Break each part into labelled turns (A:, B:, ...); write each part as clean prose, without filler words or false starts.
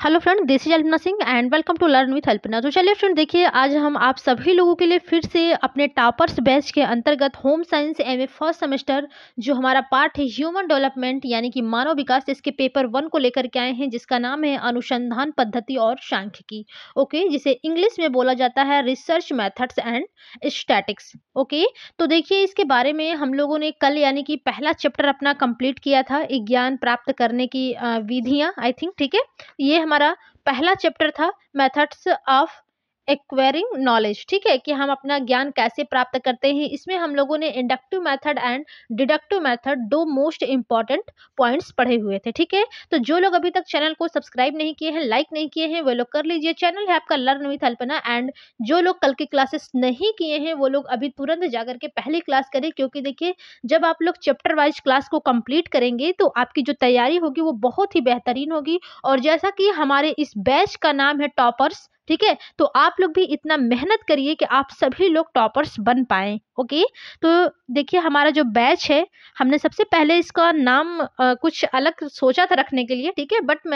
A: Hello friend, this is Alpana Singh and welcome to learn with Alpana. तो चलिए friend, देखिए आज हम आप सभी लोगों के लिए फिर से अपने टॉपर्स बैच के अंतर्गत home science MA first semester जो हमारा पार्ट है ह्यूमन डेवलपमेंट यानी कि मानव विकास, इसके पेपर 1 को लेकर के आए हैं, जिसका नाम है अनुसंधान पद्धति और सांख्यिकी। ओके, जिसे इंग्लिश में बोला जाता है research methods and statics. Okay, तो देखिए इसके बारे में हम लोगों ने कल यानी कि पहला चैप्टर अपना कंप्लीट किया था, ज्ञान प्राप्त करने की विधियां, आई थिंक। ठीक है, ये हमारा पहला चैप्टर था, मेथड्स ऑफ एक्वायरिंग नॉलेज। ठीक है, कि हम अपना ज्ञान कैसे प्राप्त करते हैं। इसमें हम लोगों ने inductive method and deductive method, दो मोस्ट इंपॉर्टेंट पॉइंट्स पढ़े हुए थे। ठीक है, तो जो लोग अभी तक चैनल को सब्सक्राइब नहीं किए हैं, लाइक नहीं किए हैं, वो लोग कर लीजिए। चैनल है आपका लर्न विथ अल्पना। एंड जो लोग कल की क्लासेस नहीं किए हैं, वो लोग अभी तुरंत जाकर के पहली क्लास करें, क्योंकि देखिए जब आप लोग चैप्टर वाइज क्लास को कंप्लीट करेंगे तो आपकी जो तैयारी होगी वो बहुत ही बेहतरीन होगी। और जैसा कि हमारे इस बैच का नाम है टॉपर्स, ठीक है, तो आप लोग भी इतना मेहनत करिए कि आप सभी लोग टॉपर्स बन पाएं। ओके, तो देखिए हमारा जो बैच है, हमने सबसे पहले इसका नाम कुछ अलग सोचा था रखने के लिए। ठीक है, बट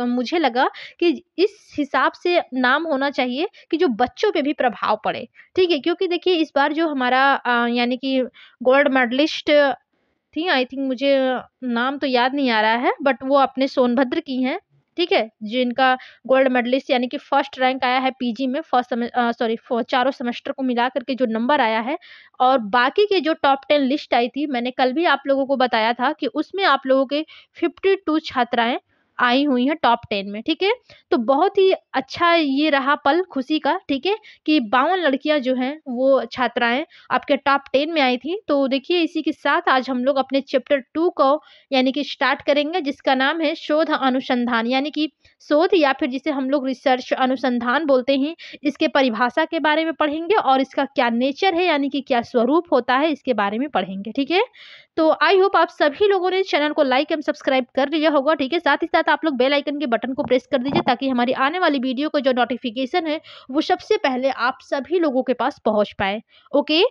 A: मुझे लगा कि इस हिसाब से नाम होना चाहिए कि जो बच्चों पे भी प्रभाव पड़े। ठीक है, क्योंकि देखिए इस बार जो हमारा यानी कि गोल्ड मेडलिस्ट थी, आई थिंक, मुझे नाम तो याद नहीं आ रहा है, बट वो अपने सोनभद्र की हैं। ठीक है, जिनका गोल्ड मेडलिस्ट यानी कि फर्स्ट रैंक आया है पीजी में, चारों सेमेस्टर को मिला करके जो नंबर आया है। और बाकी के जो टॉप 10 लिस्ट आई थी, मैंने कल भी आप लोगों को बताया था कि उसमें आप लोगों के 52 छात्राएं आई हुई हैं टॉप 10 में। ठीक है, तो बहुत ही अच्छा ये रहा पल खुशी का। ठीक है, कि 52 लड़कियां जो हैं वो छात्राएं आपके टॉप 10 में आई थी। तो देखिए इसी के साथ आज हम लोग अपने चैप्टर 2 को यानी कि स्टार्ट करेंगे, जिसका नाम है शोध अनुसंधान, यानी कि शोध या फिर जिसे हम लोग रिसर्च अनुसंधान बोलते हैं। इसके परिभाषा के बारे में पढ़ेंगे और इसका क्या नेचर है यानी कि क्या स्वरूप होता है, इसके बारे में पढ़ेंगे। ठीक है, तो आई होप आप सभी लोगों ने चैनल को लाइक एंड सब्सक्राइब कर लिया होगा। ठीक है, साथ ही साथ आप लोग बेल आइकन के बटन को प्रेस कर दीजिए, ताकि हमारी आने वाली वीडियो को जो नोटिफिकेशन है वो सबसे पहले आप सभी लोगों के पास पहुंच पाए। ओके,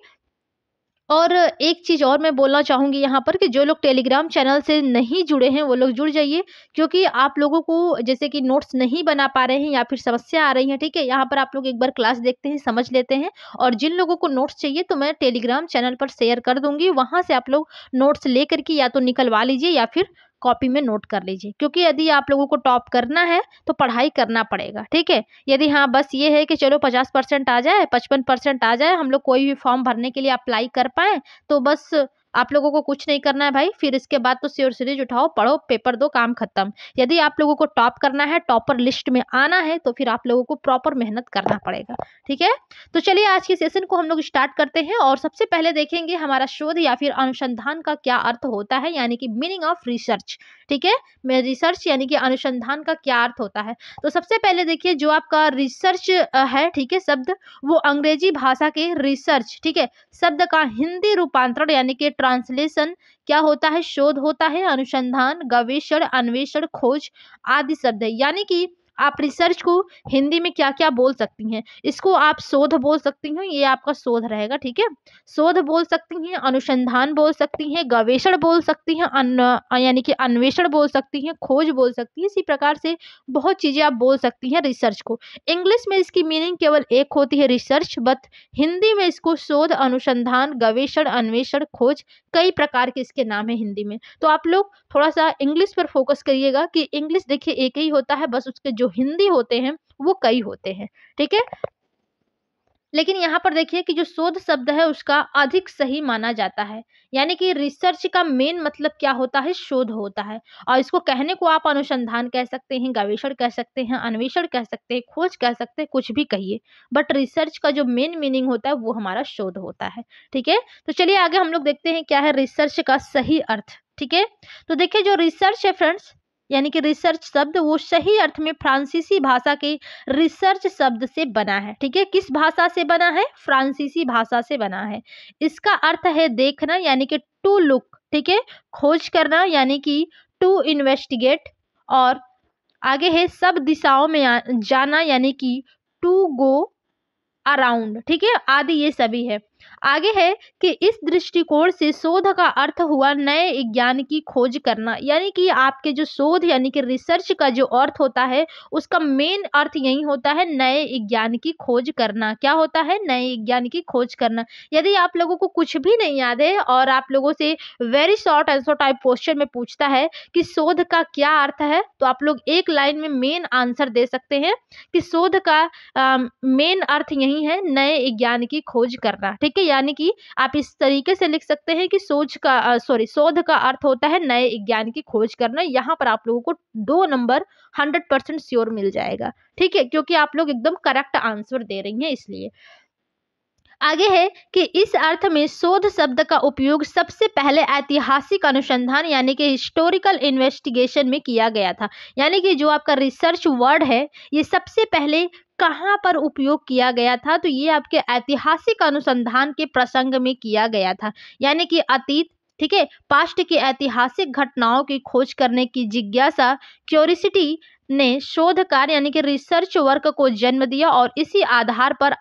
A: और एक चीज़ और मैं बोलना चाहूँगी यहाँ पर कि जो लोग टेलीग्राम चैनल से नहीं जुड़े हैं वो लोग जुड़ जाइए, क्योंकि आप लोगों को जैसे कि नोट्स नहीं बना पा रहे हैं या फिर समस्या आ रही है। ठीक है, यहाँ पर आप लोग एक बार क्लास देखते हैं, समझ लेते हैं, और जिन लोगों को नोट्स चाहिए तो मैं टेलीग्राम चैनल पर शेयर कर दूंगी, वहाँ से आप लोग नोट्स लेकर के या तो निकलवा लीजिए या फिर कॉपी में नोट कर लीजिए। क्योंकि यदि आप लोगों को टॉप करना है तो पढ़ाई करना पड़ेगा। ठीक है, यदि हाँ बस ये है कि चलो 50% आ जाए, 55% आ जाए, हम लोग कोई भी फॉर्म भरने के लिए अप्लाई कर पाए, तो बस आप लोगों को कुछ नहीं करना है भाई। फिर इसके बाद तो श्योर सीरीज उठाओ, पढ़ो, पेपर दो, काम खत्म। यदि आप लोगों को टॉप करना है, टॉपर लिस्ट में आना है, तो फिर आप लोगों को प्रॉपर मेहनत करना पड़ेगा। ठीक है, तो चलिए आज के सेशन को हम लोग स्टार्ट करते हैं। और सबसे पहले देखेंगे हमारा शोध या फिर अनुसंधान का क्या अर्थ होता है, यानी कि मीनिंग ऑफ रिसर्च। ठीक है, मैं रिसर्च यानी कि अनुसंधान का क्या अर्थ होता है। तो सबसे पहले देखिए जो आपका रिसर्च है, ठीक है, शब्द, वो अंग्रेजी भाषा के रिसर्च, ठीक है, शब्द का हिंदी रूपांतरण यानी कि ट्रांसलेशन क्या होता है, शोध होता है, अनुसंधान, गवेषण, अन्वेषण, खोज आदि शब्द है। यानी कि आप रिसर्च को हिंदी में क्या क्या बोल सकती हैं, इसको आप शोध बोल सकती हैं, ये आपका शोध रहेगा। ठीक है, शोध बोल सकती हैं, अनुसंधान बोल सकती हैं, गवेषण बोल सकती हैं, यानी कि अन्वेषण बोल सकती हैं, खोज बोल सकती हैं। इसी प्रकार से बहुत चीजें आप बोल सकती हैं रिसर्च को। इंग्लिश में इसकी मीनिंग केवल एक होती है, रिसर्च, बट हिंदी में इसको शोध, अनुसंधान, गवेषण, अन्वेषण, खोज, कई प्रकार के इसके नाम है हिंदी में। तो आप लोग थोड़ा सा इंग्लिश पर फोकस करिएगा कि इंग्लिश देखिए एक ही होता है, बस उसके जो हिंदी होते हैं वो कई होते हैं। ठीक है, लेकिन यहाँ पर देखिए कि जो शोध शब्द है उसका अधिक सही माना जाता है। यानी कि रिसर्च का मेन मतलब क्या होता है, शोध होता है। और इसको कहने को आप अनुसंधान कह सकते हैं, गवेषण कह सकते हैं, अन्वेषण कह सकते हैं, खोज कह सकते हैं, कुछ भी कहिए, बट रिसर्च का जो मेन मीनिंग होता है वो हमारा शोध होता है। ठीक है, तो चलिए आगे हम लोग देखते हैं क्या है रिसर्च का सही अर्थ। ठीक है, तो देखिए जो रिसर्च है फ्रेंड्स, यानी कि रिसर्च शब्द वो सही अर्थ में फ्रांसीसी भाषा के रिसर्च शब्द से बना है। ठीक है, किस भाषा से बना है, फ्रांसीसी भाषा से बना है। इसका अर्थ है देखना यानी कि टू लुक, ठीक है, खोज करना यानी कि टू इन्वेस्टिगेट, और आगे है सब दिशाओं में जाना यानी कि टू गो अराउंड। ठीक है, आदि ये सभी है। आगे है कि इस दृष्टिकोण से शोध का अर्थ हुआ नए ज्ञान की खोज करना, यानी कि आपके जो शोध यानी कि रिसर्च का जो अर्थ होता है उसका मेन अर्थ यही होता है नए ज्ञान की खोज करना। क्या होता है? नए ज्ञान की खोज करना। यदि आप लोगों को कुछ भी नहीं याद है और आप लोगों से very short answer type question में पूछता है कि शोध का क्या अर्थ है, तो आप लोग एक लाइन में मेन आंसर दे सकते हैं कि शोध का मेन अर्थ यही है नए ज्ञान की खोज करना। ठीक है, यानी कि आप इस तरीके से लिख सकते हैं कि शोध का अर्थ होता है नए ज्ञान की खोज करना। यहाँ पर आप लोगों को 2 नंबर 100% श्योर मिल जाएगा। ठीक है, क्योंकि आप लोग एकदम करेक्ट आंसर दे रही हैं इसलिए। आगे है कि इस अर्थ में शोध शब्द का उपयोग सबसे पहले ऐतिहासिक अनुसंधान यानी कि हिस्टोरिकल इन्वेस्टिगेशन में किया गया था। यानी कि जो आपका रिसर्च वर्ड है ये सबसे पहले कहाँ पर उपयोग किया गया था, तो ये आपके ऐतिहासिक अनुसंधान के प्रसंग में किया गया था। यानी कि अतीत, ठीक है, पास्ट की ऐतिहासिक घटनाओं की खोज करने की जिज्ञासा, क्यूरियोसिटी ने शोध कार्य यानी कि रिसर्च वर्क को जन्म दिया और इसी आधार पर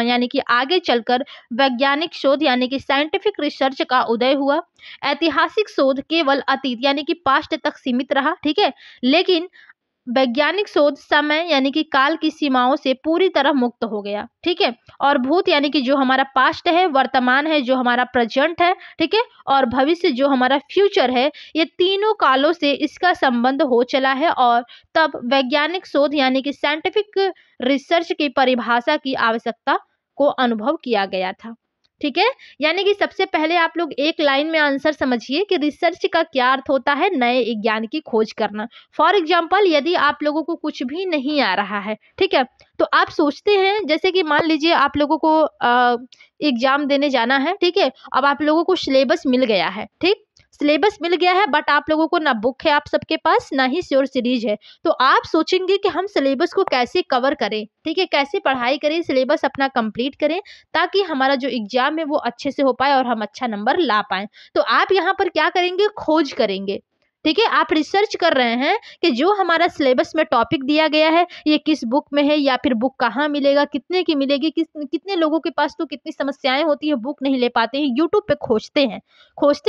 A: यानी कि आगे चलकर वैज्ञानिक शोध यानी कि साइंटिफिक रिसर्च का उदय हुआ। ऐतिहासिक शोध केवल अतीत यानी कि पास्ट तक सीमित रहा, ठीक है, लेकिन वैज्ञानिक शोध समय यानी कि काल की सीमाओं से पूरी तरह मुक्त हो गया। ठीक है, और भूत यानी कि जो हमारा पास्ट है, वर्तमान है जो हमारा प्रेजेंट है, ठीक है, और भविष्य जो हमारा फ्यूचर है, ये तीनों कालों से इसका संबंध हो चला है। और तब वैज्ञानिक शोध यानी कि साइंटिफिक रिसर्च की परिभाषा की आवश्यकता को अनुभव किया गया था। ठीक है, यानी कि सबसे पहले आप लोग एक लाइन में आंसर समझिए कि रिसर्च का क्या अर्थ होता है, नए ज्ञान की खोज करना। फॉर एग्जाम्पल यदि आप लोगों को कुछ भी नहीं आ रहा है, ठीक है, तो आप सोचते हैं जैसे कि मान लीजिए आप लोगों को एग्जाम देने जाना है, ठीक है, अब आप लोगों को सिलेबस मिल गया है, ठीक, सिलेबस मिल गया है बट आप लोगों को ना बुक है आप सबके पास, ना ही श्योर सीरीज है। तो आप सोचेंगे कि हम सिलेबस को कैसे कवर करें, ठीक है, कैसे पढ़ाई करें, सिलेबस अपना कंप्लीट करें ताकि हमारा जो एग्जाम है वो अच्छे से हो पाए और हम अच्छा नंबर ला पाएं। तो आप यहाँ पर क्या करेंगे? खोज करेंगे। ठीक है, आप रिसर्च कर रहे हैं कि जो हमारा सिलेबस में टॉपिक दिया गया है ये किस बुक में है, या फिर बुक कहाँ मिलेगा, कितने की मिलेगी, कितने लोगों के पास तो कितनी समस्याएं होती है, बुक नहीं ले पाते हैं, यूट्यूब पे खोजते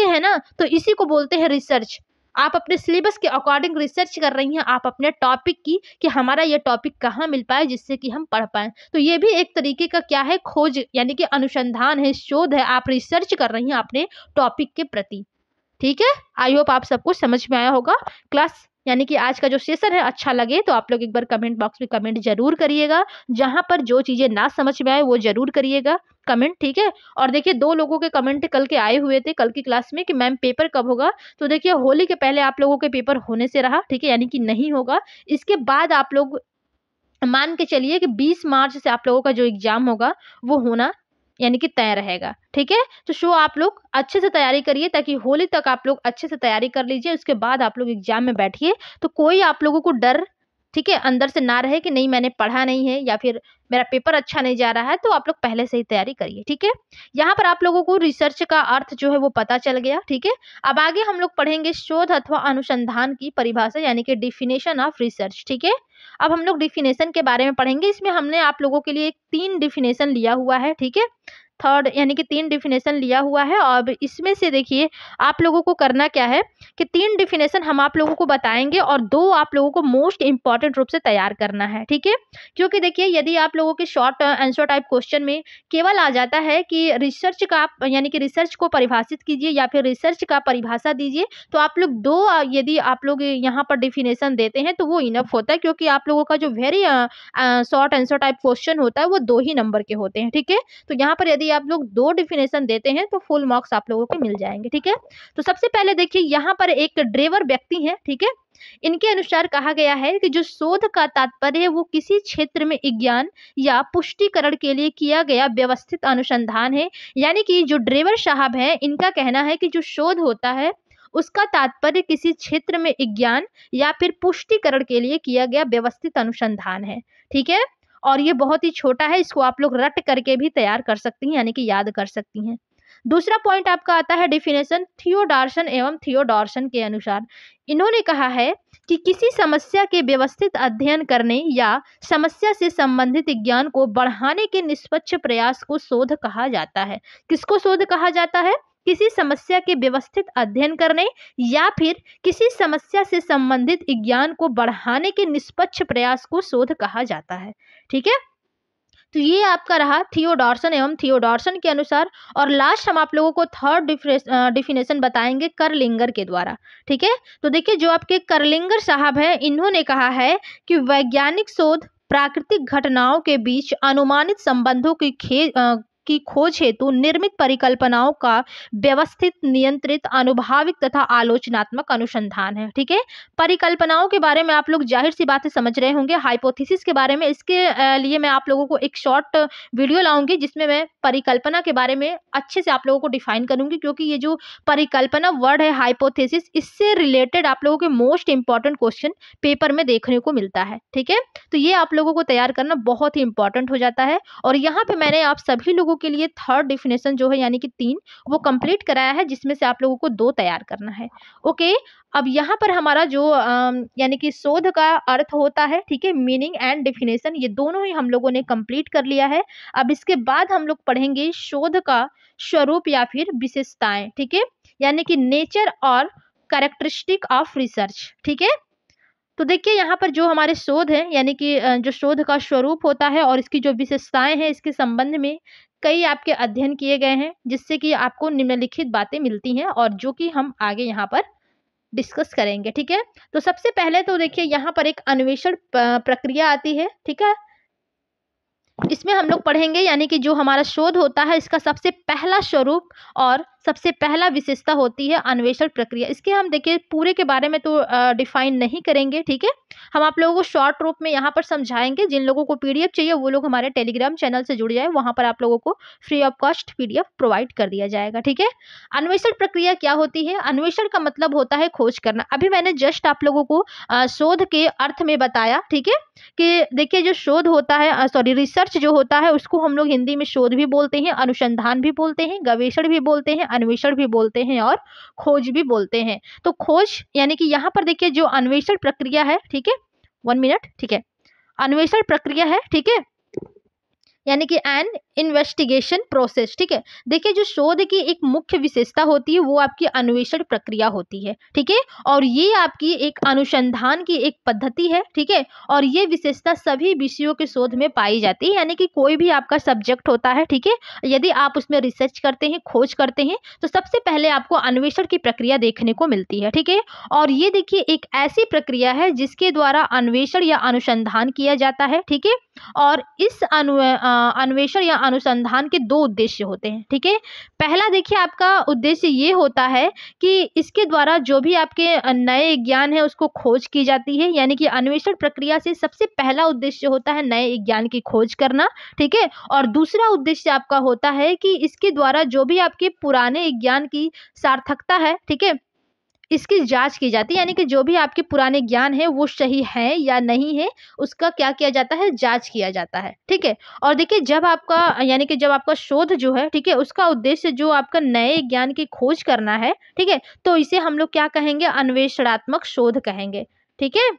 A: हैं ना, तो इसी को बोलते हैं रिसर्च। आप अपने सिलेबस के अकॉर्डिंग रिसर्च कर रही हैं, आप अपने टॉपिक की कि हमारा ये टॉपिक कहाँ मिल पाए जिससे कि हम पढ़ पाए। तो ये भी एक तरीके का क्या है? खोज यानी कि अनुसंधान है, शोध है, आप रिसर्च कर रही हैं अपने टॉपिक के प्रति। ठीक है, आई होप आप सबको समझ में आया होगा। क्लास यानी कि आज का जो सेशन है अच्छा लगे तो आप लोग एक बार कमेंट बॉक्स में कमेंट जरूर करिएगा। जहां पर जो चीजें ना समझ में आए वो जरूर करिएगा कमेंट, ठीक है। और देखिए 2 लोगों के कमेंट कल के आए हुए थे कल की क्लास में कि मैम पेपर कब होगा, तो देखिए होली के पहले आप लोगों के पेपर होने से रहा, ठीक है, यानी कि नहीं होगा। इसके बाद आप लोग मान के चलिए कि 20 मार्च से आप लोगों का जो एग्जाम होगा वो होना यानी कि तय रहेगा। ठीक है, तो शो आप लोग अच्छे से तैयारी करिए ताकि होली तक आप लोग अच्छे से तैयारी कर लीजिए। उसके बाद आप लोग एग्जाम में बैठिए तो कोई आप लोगों को डर, ठीक है, अंदर से ना रहे कि नहीं मैंने पढ़ा नहीं है या फिर मेरा पेपर अच्छा नहीं जा रहा है। तो आप लोग पहले से ही तैयारी करिए। ठीक है, यहाँ पर आप लोगों को रिसर्च का अर्थ जो है वो पता चल गया। ठीक है, अब आगे हम लोग पढ़ेंगे शोध अथवा अनुसंधान की परिभाषा यानी कि डिफिनेशन ऑफ रिसर्च। ठीक है, अब हम लोग डिफिनेशन के बारे में पढ़ेंगे। इसमें हमने आप लोगों के लिए 3 डिफिनेशन लिया हुआ है। ठीक है, थर्ड यानी कि 3 डिफिनेशन लिया हुआ है। और इसमें से देखिए आप लोगों को करना क्या है कि 3 डिफिनेशन हम आप लोगों को बताएंगे और 2 आप लोगों को मोस्ट इंपॉर्टेंट रूप से तैयार करना है। ठीक है, क्योंकि देखिए यदि आप लोगों के शॉर्ट आंसर टाइप क्वेश्चन में केवल आ जाता है कि रिसर्च का आप यानी कि रिसर्च को परिभाषित कीजिए या फिर रिसर्च का परिभाषा दीजिए, तो आप लोग 2 यदि आप लोग यहाँ पर डिफिनेशन देते हैं तो वो इनफ होता है, क्योंकि आप लोगों का जो very short answer type question होता है वो 2 ही नंबर के होते हैं। ठीक है, तो यहाँ पर यदि आप लोग 2 डिफिनेशन देते हैं तो फुल मार्क्स आप लोगों को मिल जाएंगे। ठीक है, तो सबसे पहले देखिए यहाँ पर एक ड्रेवर व्यक्ति है। ठीक है, इनके अनुसार कहा गया है कि जो शोध का तात्पर्य है वो किसी क्षेत्र में विज्ञान या पुष्टिकरण के लिए किया गया व्यवस्थित अनुसंधान है। यानी कि जो ड्रेवर साहब है इनका कहना है कि जो शोध होता है उसका तात्पर्य किसी क्षेत्र में विज्ञान या फिर पुष्टिकरण के लिए किया गया व्यवस्थित अनुसंधान है। ठीक है, और ये बहुत ही छोटा है, इसको आप लोग रट करके भी तैयार कर सकती हैं यानी कि याद कर सकती हैं। दूसरा पॉइंट आपका आता है डेफिनेशन थियोडार्सन एवं थियोडॉर्सन के अनुसार। इन्होंने कहा है कि किसी समस्या के व्यवस्थित अध्ययन करने या समस्या से संबंधित ज्ञान को बढ़ाने के निष्पक्ष प्रयास को शोध कहा जाता है। किसको शोध कहा जाता है? किसी समस्या के व्यवस्थित अध्ययन करने या फिर किसी समस्या से संबंधित ज्ञान को बढ़ाने के निष्पक्ष प्रयास को शोध कहा जाता है। ठीक है, तो ये आपका रहा थियोडॉर्सन एवं थियोडॉर्सन के अनुसार। और लास्ट हम आप लोगों को थर्ड डिफिनेशन बताएंगे करलिंगर के द्वारा। ठीक है, तो देखिए जो आपके करलिंगर साहब है, इन्होंने कहा है कि वैज्ञानिक शोध प्राकृतिक घटनाओं के बीच अनुमानित संबंधों की खोज हेतु निर्मित परिकल्पनाओं का व्यवस्थित, नियंत्रित, अनुभाविक तथा आलोचनात्मक अनुसंधान है। ठीक है, परिकल्पनाओं के बारे में आप लोग जाहिर सी बातें समझ रहे होंगे, हाइपोथेसिस के बारे में। इसके लिए मैं आप लोगों को एक शॉर्ट वीडियो लाऊंगी जिसमें मैं परिकल्पना के बारे में अच्छे से आप लोगों को डिफाइन करूंगी, क्योंकि ये जो परिकल्पना वर्ड है, हाइपोथेसिस, इससे रिलेटेड आप लोगों के मोस्ट इंपॉर्टेंट क्वेश्चन पेपर में देखने को मिलता है। ठीक है, तो ये आप लोगों को तैयार करना बहुत ही इंपॉर्टेंट हो जाता है। और यहाँ पे मैंने आप सभी लोगों के लिए थर्ड डिफिनेशन जो है यानी कि 3 वो कंप्लीट कराया है, जिसमें से आप लोगों को 2 तैयार करना है। ओके, अब यहाँ पर हमारा जो यानी कि शोध का अर्थ होता है, ठीक है, मीनिंग एंड डिफिनेशन, ये दोनों ही हम लोगों ने कंप्लीट कर लिया है। अब इसके बाद हम लोग पढ़ेंगे शोध का स्वरूप या फिर विशेषताएं। ठीक है, यानी कि नेचर और कैरेक्टरिस्टिक ऑफ रिसर्च। ठीक है, तो देखिए यहाँ पर जो हमारे शोध है यानी कि जो शोध का स्वरूप होता है और इसकी जो विशेषताएं हैं, इसके संबंध में कई आपके अध्ययन किए गए हैं, जिससे कि आपको निम्नलिखित बातें मिलती हैं और जो कि हम आगे यहाँ पर डिस्कस करेंगे। ठीक है, तो सबसे पहले तो देखिए यहाँ पर एक अन्वेषण प्रक्रिया आती है। ठीक है, इसमें हम लोग पढ़ेंगे यानी कि जो हमारा शोध होता है, इसका सबसे पहला स्वरूप और सबसे पहला विशेषता होती है अन्वेषण प्रक्रिया। इसके हम देखिए पूरे के बारे में तो डिफाइन नहीं करेंगे। ठीक है, हम आप लोगों को शॉर्ट रूप में यहाँ पर समझाएंगे। जिन लोगों को पीडीएफ चाहिए वो लोग हमारे टेलीग्राम चैनल से जुड़ जाए, वहां पर आप लोगों को free of cost PDF provide कर दिया जाएगा। ठीक है, अन्वेषण प्रक्रिया क्या होती है? अन्वेषण का मतलब होता है खोज करना। अभी मैंने जस्ट आप लोगों को शोध के अर्थ में बताया। ठीक है, कि देखिए जो शोध होता है, सॉरी, रिसर्च जो होता है, उसको हम लोग हिंदी में शोध भी बोलते हैं, अनुसंधान भी बोलते हैं, गवेषण भी बोलते हैं, अन्वेषण भी बोलते हैं और खोज भी बोलते हैं। तो खोज यानी कि यहाँ पर देखिए जो अन्वेषण प्रक्रिया है, ठीक है, 1 मिनट, ठीक है, अन्वेषण प्रक्रिया है, ठीक है, यानी कि एन इन्वेस्टिगेशन प्रोसेस। ठीक है, देखिए जो शोध की एक मुख्य विशेषता होती है वो आपकी अन्वेषण प्रक्रिया होती है। ठीक है, और ये आपकी एक अनुसंधान की एक पद्धति है। ठीक है, और ये विशेषता सभी विषयों के शोध में पाई जाती है, यानी कि कोई भी आपका सब्जेक्ट होता है, ठीक है, यदि आप उसमें रिसर्च करते हैं, खोज करते हैं, तो सबसे पहले आपको अन्वेषण की प्रक्रिया देखने को मिलती है। ठीक है, और ये देखिए एक ऐसी प्रक्रिया है जिसके द्वारा अन्वेषण या अनुसंधान किया जाता है। ठीक है, और इस अन्वेषण या अनुसंधान के 2 उद्देश्य होते हैं। ठीक है, पहला देखिए आपका उद्देश्य ये होता है कि इसके द्वारा जो भी आपके नए ज्ञान है उसको खोज की जाती है, यानी कि अन्वेषण प्रक्रिया से सबसे पहला उद्देश्य होता है नए ज्ञान की खोज करना। ठीक है, और दूसरा उद्देश्य आपका होता है कि इसके द्वारा जो भी आपके पुराने ज्ञान की सार्थकता है, ठीक है, इसकी जांच की जाती है, यानी कि जो भी आपके पुराने ज्ञान है वो सही है या नहीं है, उसका क्या किया जाता है? जांच किया जाता है। ठीक है, और देखिए जब आपका यानी कि जब आपका शोध जो है, ठीक है, उसका उद्देश्य जो आपका नए ज्ञान की खोज करना है, ठीक है, तो इसे हम लोग क्या कहेंगे? अन्वेषणात्मक शोध कहेंगे। ठीक है,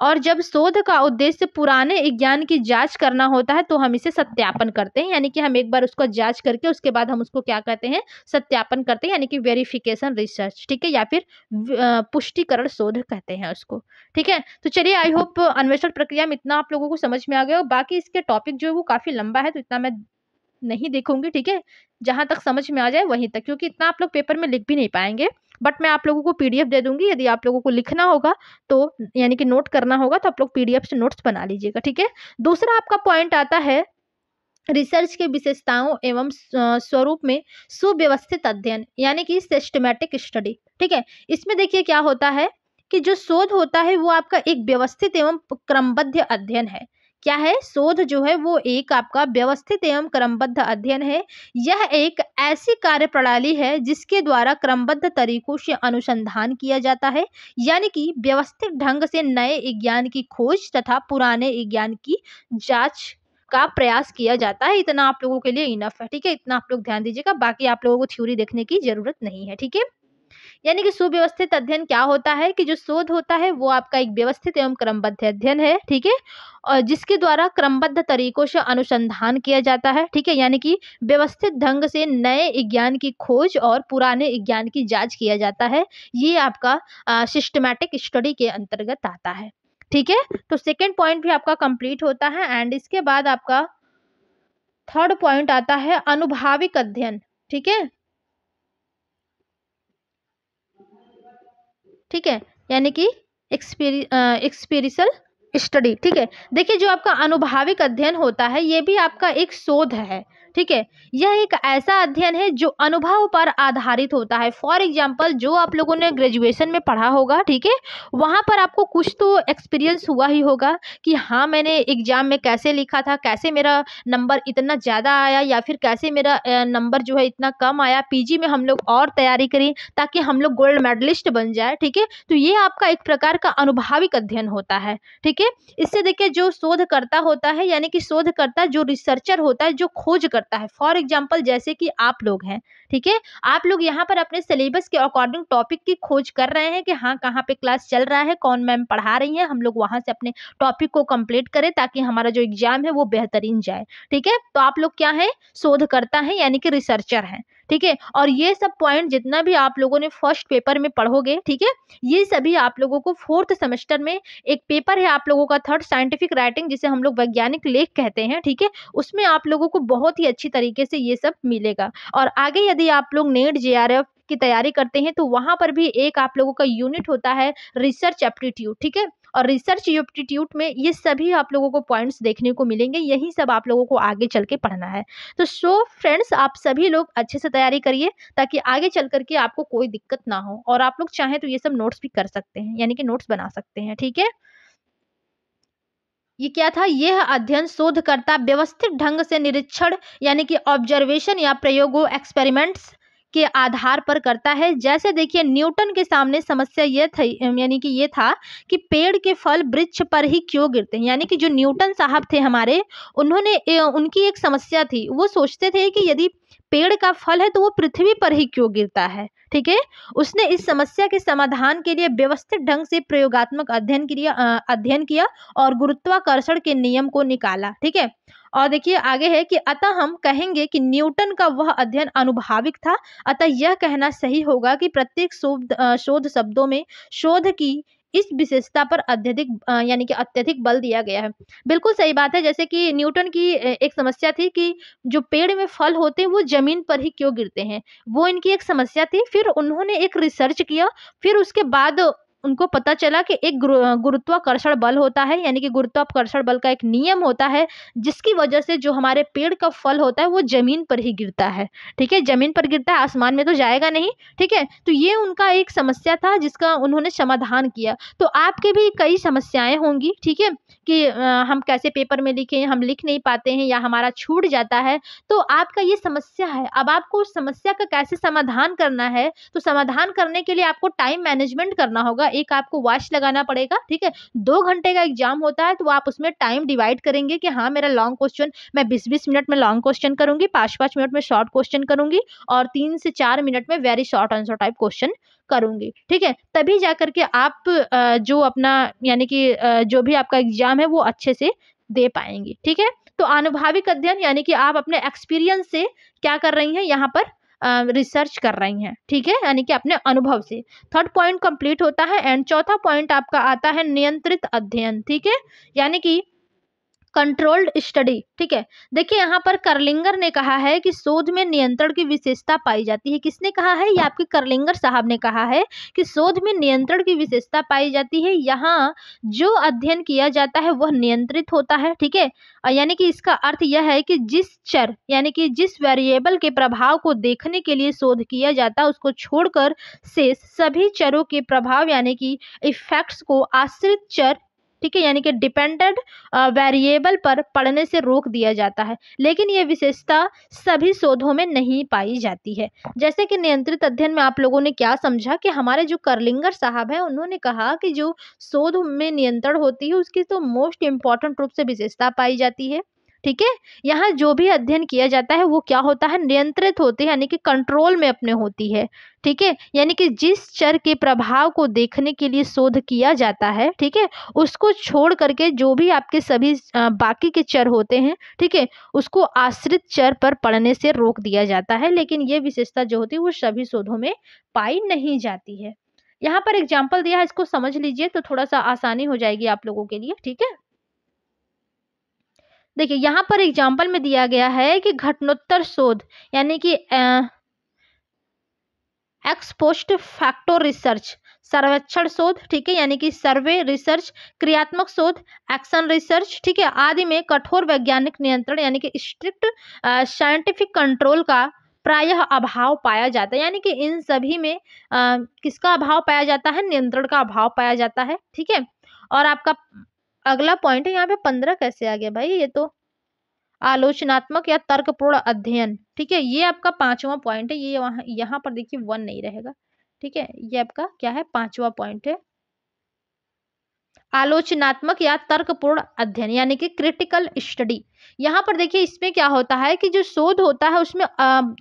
A: और जब शोध का उद्देश्य पुराने ज्ञान की जांच करना होता है तो हम इसे सत्यापन करते हैं, यानी कि हम एक बार उसको जांच करके उसके बाद हम उसको क्या कहते हैं? सत्यापन करते हैं, यानी कि वेरिफिकेशन रिसर्च। ठीक है, या फिर पुष्टिकरण शोध कहते हैं उसको। ठीक है, तो चलिए आई होप अन्वेषण प्रक्रिया में इतना आप लोगों को समझ में आ गया हो। बाकी इसके टॉपिक जो है वो काफी लंबा है, तो इतना मैं नहीं देखूंगी। ठीक है, जहां तक समझ में आ जाए वहीं तक, क्योंकि इतना आप लोग पेपर में लिख भी नहीं पाएंगे। बट मैं आप लोगों को पीडीएफ दे दूंगी, यदि आप लोगों को लिखना होगा तो, यानी कि नोट करना होगा तो आप लोग पीडीएफ से नोट्स बना लीजिएगा। ठीक है, दूसरा आपका पॉइंट आता है रिसर्च के विशेषताओं एवं स्वरूप में सुव्यवस्थित अध्ययन, यानी कि सिस्टमैटिक स्टडी। ठीक है, इसमें देखिए क्या होता है कि जो शोध होता है वो आपका एक व्यवस्थित एवं क्रमबद्ध अध्ययन है। क्या है? शोध जो है वो एक आपका व्यवस्थित एवं क्रमबद्ध अध्ययन है। यह एक ऐसी कार्यप्रणाली है जिसके द्वारा क्रमबद्ध तरीकों से अनुसंधान किया जाता है, यानी कि व्यवस्थित ढंग से नए ज्ञान की खोज तथा पुराने ज्ञान की जांच का प्रयास किया जाता है। इतना आप लोगों के लिए इनफ है, ठीक है? इतना आप लोग ध्यान दीजिएगा, बाकी आप लोगों को थ्योरी देखने की ज़रूरत नहीं है, ठीक है? यानी कि सुव्यवस्थित अध्ययन क्या होता है कि जो शोध होता है वो आपका एक व्यवस्थित एवं क्रमबद्ध अध्ययन है, ठीक है? और जिसके द्वारा क्रमबद्ध तरीकों से अनुसंधान किया जाता है, ठीक है? यानी कि व्यवस्थित ढंग से नए विज्ञान की खोज और पुराने विज्ञान की जांच किया जाता है। ये आपका सिस्टमैटिक स्टडी के अंतर्गत आता है, ठीक है? तो सेकंड पॉइंट भी आपका कंप्लीट होता है एंड इसके बाद आपका थर्ड पॉइंट आता है अनुभाविक अध्ययन, ठीक है? ठीक है, यानी कि एक्सपीरियंशियल स्टडी, ठीक है? देखिए, जो आपका अनुभाविक अध्ययन होता है ये भी आपका एक शोध है, ठीक है? यह एक ऐसा अध्ययन है जो अनुभव पर आधारित होता है। फॉर एग्जाम्पल, जो आप लोगों ने ग्रेजुएशन में पढ़ा होगा, ठीक है, वहां पर आपको कुछ तो एक्सपीरियंस हुआ ही होगा कि हाँ, मैंने एग्जाम में कैसे लिखा था, कैसे मेरा नंबर इतना ज़्यादा आया या फिर कैसे मेरा नंबर जो है इतना कम आया। पीजी में हम लोग और तैयारी करें ताकि हम लोग गोल्ड मेडलिस्ट बन जाए, ठीक है? तो ये आपका एक प्रकार का अनुभाविक अध्ययन होता है, ठीक है? इससे देखिए, जो शोधकर्ता होता है यानी कि शोधकर्ता जो रिसर्चर होता है, जो खोज करता है, फॉर एग्जाम्पल जैसे कि आप लोग हैं, ठीक है? आप लोग यहाँ पर अपने सिलेबस के अकॉर्डिंग टॉपिक की खोज कर रहे हैं कि हाँ, कहाँ पे क्लास चल रहा है, कौन मैम पढ़ा रही है, हम लोग वहां से अपने टॉपिक को कंप्लीट करें ताकि हमारा जो एग्जाम है वो बेहतरीन जाए, ठीक है? तो आप लोग क्या है, शोधकर्ता हैं यानी कि रिसर्चर हैं, ठीक है? और ये सब पॉइंट जितना भी आप लोगों ने फर्स्ट पेपर में पढ़ोगे, ठीक है, ये सभी आप लोगों को फोर्थ सेमेस्टर में एक पेपर है आप लोगों का थर्ड, साइंटिफिक राइटिंग, जिसे हम लोग वैज्ञानिक लेख कहते हैं, ठीक है? उसमें आप लोगों को बहुत ही अच्छी तरीके से ये सब मिलेगा। और आगे यदि आप लोग नेट जेआरएफ की तैयारी करते हैं तो वहां पर भी एक आप लोगों का यूनिट होता है रिसर्च एप्टीट्यूड, ठीक है? और रिसर्च एप्टीट्यूड में ये सभी आप लोगों को पॉइंट्स देखने को मिलेंगे, यही सब आप लोगों को आगे चल के पढ़ना है। तो सो फ्रेंड्स, आप सभी लोग अच्छे से तैयारी करिए ताकि आगे चल करके आपको कोई दिक्कत ना हो, और आप लोग चाहें तो ये सब नोट्स भी कर सकते हैं, यानी कि नोट्स बना सकते हैं, ठीक है? ये क्या था, यह अध्ययन शोधकर्ता व्यवस्थित ढंग से निरीक्षण यानी कि ऑब्जर्वेशन या प्रयोगों एक्सपेरिमेंट्स के आधार पर करता है। जैसे देखिए, न्यूटन के सामने समस्या ये थी, यानी कि ये था कि पेड़ के फल वृक्ष पर ही क्यों गिरते हैं। यानी कि जो न्यूटन साहब थे हमारे, उन्होंने उनकी एक समस्या थी, वो सोचते थे कि यदि पेड़ का फल है तो वो पृथ्वी पर ही क्यों गिरता है, ठीक है? उसने इस समस्या के समाधान के लिए व्यवस्थित ढंग से प्रयोगात्मक अध्ययन किया और गुरुत्वाकर्षण के नियम को निकाला, ठीक है? और देखिए आगे है कि अतः हम कहेंगे कि न्यूटन का वह अध्ययन अनुभाविक था। अतः यह कहना सही होगा कि प्रत्येक शोध शब्दों में शोध की इस विशेषता पर यानी कि अत्यधिक बल दिया गया है। बिल्कुल सही बात है। जैसे कि न्यूटन की एक समस्या थी कि जो पेड़ में फल होते हैं वो जमीन पर ही क्यों गिरते हैं, वो इनकी एक समस्या थी। फिर उन्होंने एक रिसर्च किया, फिर उसके बाद उनको पता चला कि एक गुरुत्वाकर्षण बल होता है, यानी कि गुरुत्वाकर्षण बल का एक नियम होता है जिसकी वजह से जो हमारे पेड़ का फल होता है वो जमीन पर ही गिरता है, ठीक है? जमीन पर गिरता है, आसमान में तो जाएगा नहीं, ठीक है? तो ये उनका एक समस्या था जिसका उन्होंने समाधान किया। तो आपके भी कई समस्याएं होंगी, ठीक है, कि हम कैसे पेपर में लिखें, हम लिख नहीं पाते हैं या हमारा छूट जाता है, तो आपका ये समस्या है। अब आपको उस समस्या का कैसे समाधान करना है, तो समाधान करने के लिए आपको टाइम मैनेजमेंट करना होगा। एक आपको वॉच लगाना पड़ेगा, ठीक है? 2 घंटे का एग्जाम होता है तो आप उसमें टाइम डिवाइड करेंगे कि हाँ, मेरा लॉन्ग क्वेश्चन, मैं 20-20 मिनट में लॉन्ग क्वेश्चन करूंगी, 5-5 मिनट में शॉर्ट क्वेश्चन करूंगी और 3 से 4 मिनट में very short answer type question करूंगी, ठीक है? तभी जाकर के आप जो अपना यानी कि जो भी आपका एग्जाम है वो अच्छे से दे पाएंगे, ठीक है? तो अनुभाविक अध्ययन यानी कि आप अपने एक्सपीरियंस से क्या कर रही हैं, यहाँ पर रिसर्च कर रही हैं, ठीक है? यानी कि अपने अनुभव से। थर्ड पॉइंट कंप्लीट होता है एंड चौथा पॉइंट आपका आता है नियंत्रित अध्ययन, ठीक है? यानी कि कंट्रोल्ड स्टडी, ठीक है? देखिए, यहाँ पर कर्लिंगर ने कहा है कि शोध में नियंत्रण की विशेषता पाई जाती है। किसने कहा है? ये आपके कर्लिंगर साहब ने कहा है कि शोध में नियंत्रण की विशेषता पाई जाती है। यहाँ जो अध्ययन किया जाता है वह नियंत्रित होता है, ठीक है? यानी कि इसका अर्थ यह है कि जिस चर यानी कि जिस वेरिएबल के प्रभाव को देखने के लिए शोध किया जाता है उसको छोड़कर शेष सभी चरों के प्रभाव यानी कि इफेक्ट्स को आश्रित चर, ठीक है, यानी कि डिपेंडेंट वेरिएबल पर पढ़ने से रोक दिया जाता है। लेकिन ये विशेषता सभी शोधों में नहीं पाई जाती है। जैसे कि नियंत्रित अध्ययन में आप लोगों ने क्या समझा कि हमारे जो कर्लिंगर साहब हैं उन्होंने कहा कि जो शोध में नियंत्रण होती है उसकी तो मोस्ट इम्पॉर्टेंट रूप से विशेषता पाई जाती है, ठीक है। यहाँ जो भी अध्ययन किया जाता है वो क्या होता है, नियंत्रित होते हैं, यानी कि कंट्रोल में अपने होती है। ठीक है, यानी कि जिस चर के प्रभाव को देखने के लिए शोध किया जाता है, ठीक है, उसको छोड़ करके जो भी आपके सभी बाकी के चर होते हैं, ठीक है, उसको आश्रित चर पर पढ़ने से रोक दिया जाता है। लेकिन ये विशेषता जो होती है वो सभी शोधों में पाई नहीं जाती है। यहाँ पर एग्जाम्पल दिया है, इसको समझ लीजिए तो थोड़ा सा आसानी हो जाएगी आप लोगों के लिए। ठीक है, देखिए यहाँ पर एग्जाम्पल में दिया गया है कि घटनोत्तर शोध यानी कि एक्स पोस्ट फैक्टो रिसर्च, सर्वेक्षण शोध, ठीक है, यानी कि सर्वे रिसर्च, क्रियात्मक शोध, एक्शन रिसर्च, ठीक है, आदि में कठोर वैज्ञानिक नियंत्रण यानी कि स्ट्रिक्ट साइंटिफिक कंट्रोल का प्रायः अभाव पाया जाता है। यानी कि इन सभी में किसका अभाव पाया जाता है, नियंत्रण का अभाव पाया जाता है। ठीक है, और आपका अगला पॉइंट है, यहाँ पे 15 कैसे आ गया भाई, ये तो आलोचनात्मक या तर्कपूर्ण अध्ययन। ठीक है, ये आपका 5वां पॉइंट है, ये वहां यहाँ पर देखिए 1 नहीं रहेगा। ठीक है, ये आपका क्या है, 5वां पॉइंट है, आलोचनात्मक या तर्कपूर्ण अध्ययन यानी कि क्रिटिकल स्टडी। यहाँ पर देखिए इसमें क्या होता है कि जो शोध होता है उसमें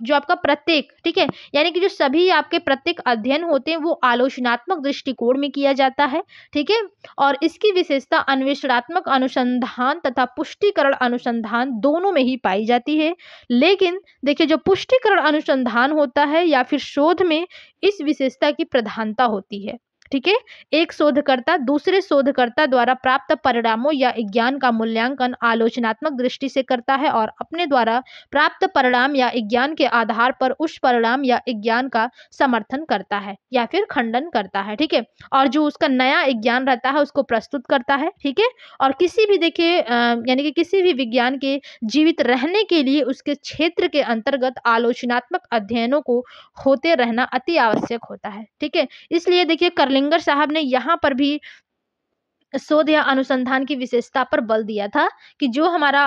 A: जो आपका प्रत्येक, ठीक है, यानी कि जो सभी आपके प्रत्येक अध्ययन होते हैं वो आलोचनात्मक दृष्टिकोण में किया जाता है। ठीक है, और इसकी विशेषता अन्वेषणात्मक अनुसंधान तथा पुष्टिकरण अनुसंधान दोनों में ही पाई जाती है। लेकिन देखिए जो पुष्टिकरण अनुसंधान होता है या फिर शोध में इस विशेषता की प्रधानता होती है। ठीक है, एक शोधकर्ता दूसरे शोधकर्ता द्वारा प्राप्त परिणामों या ज्ञान का मूल्यांकन आलोचनात्मक दृष्टि से करता है और अपने द्वारा प्राप्त परिणाम या ज्ञान के आधार पर उस परिणाम या ज्ञान का समर्थन करता है या फिर खंडन करता है। ठीक है, और जो उसका नया ज्ञान रहता है उसको प्रस्तुत करता है। ठीक है, और किसी भी देखिए यानी कि किसी भी विज्ञान के जीवित रहने के लिए उसके क्षेत्र के अंतर्गत आलोचनात्मक अध्ययनों को होते रहना अति आवश्यक होता है। ठीक है, इसलिए देखिए करलिंगर साहब ने यहाँ पर भी शोध या अनुसंधान की विशेषता पर बल दिया था कि जो हमारा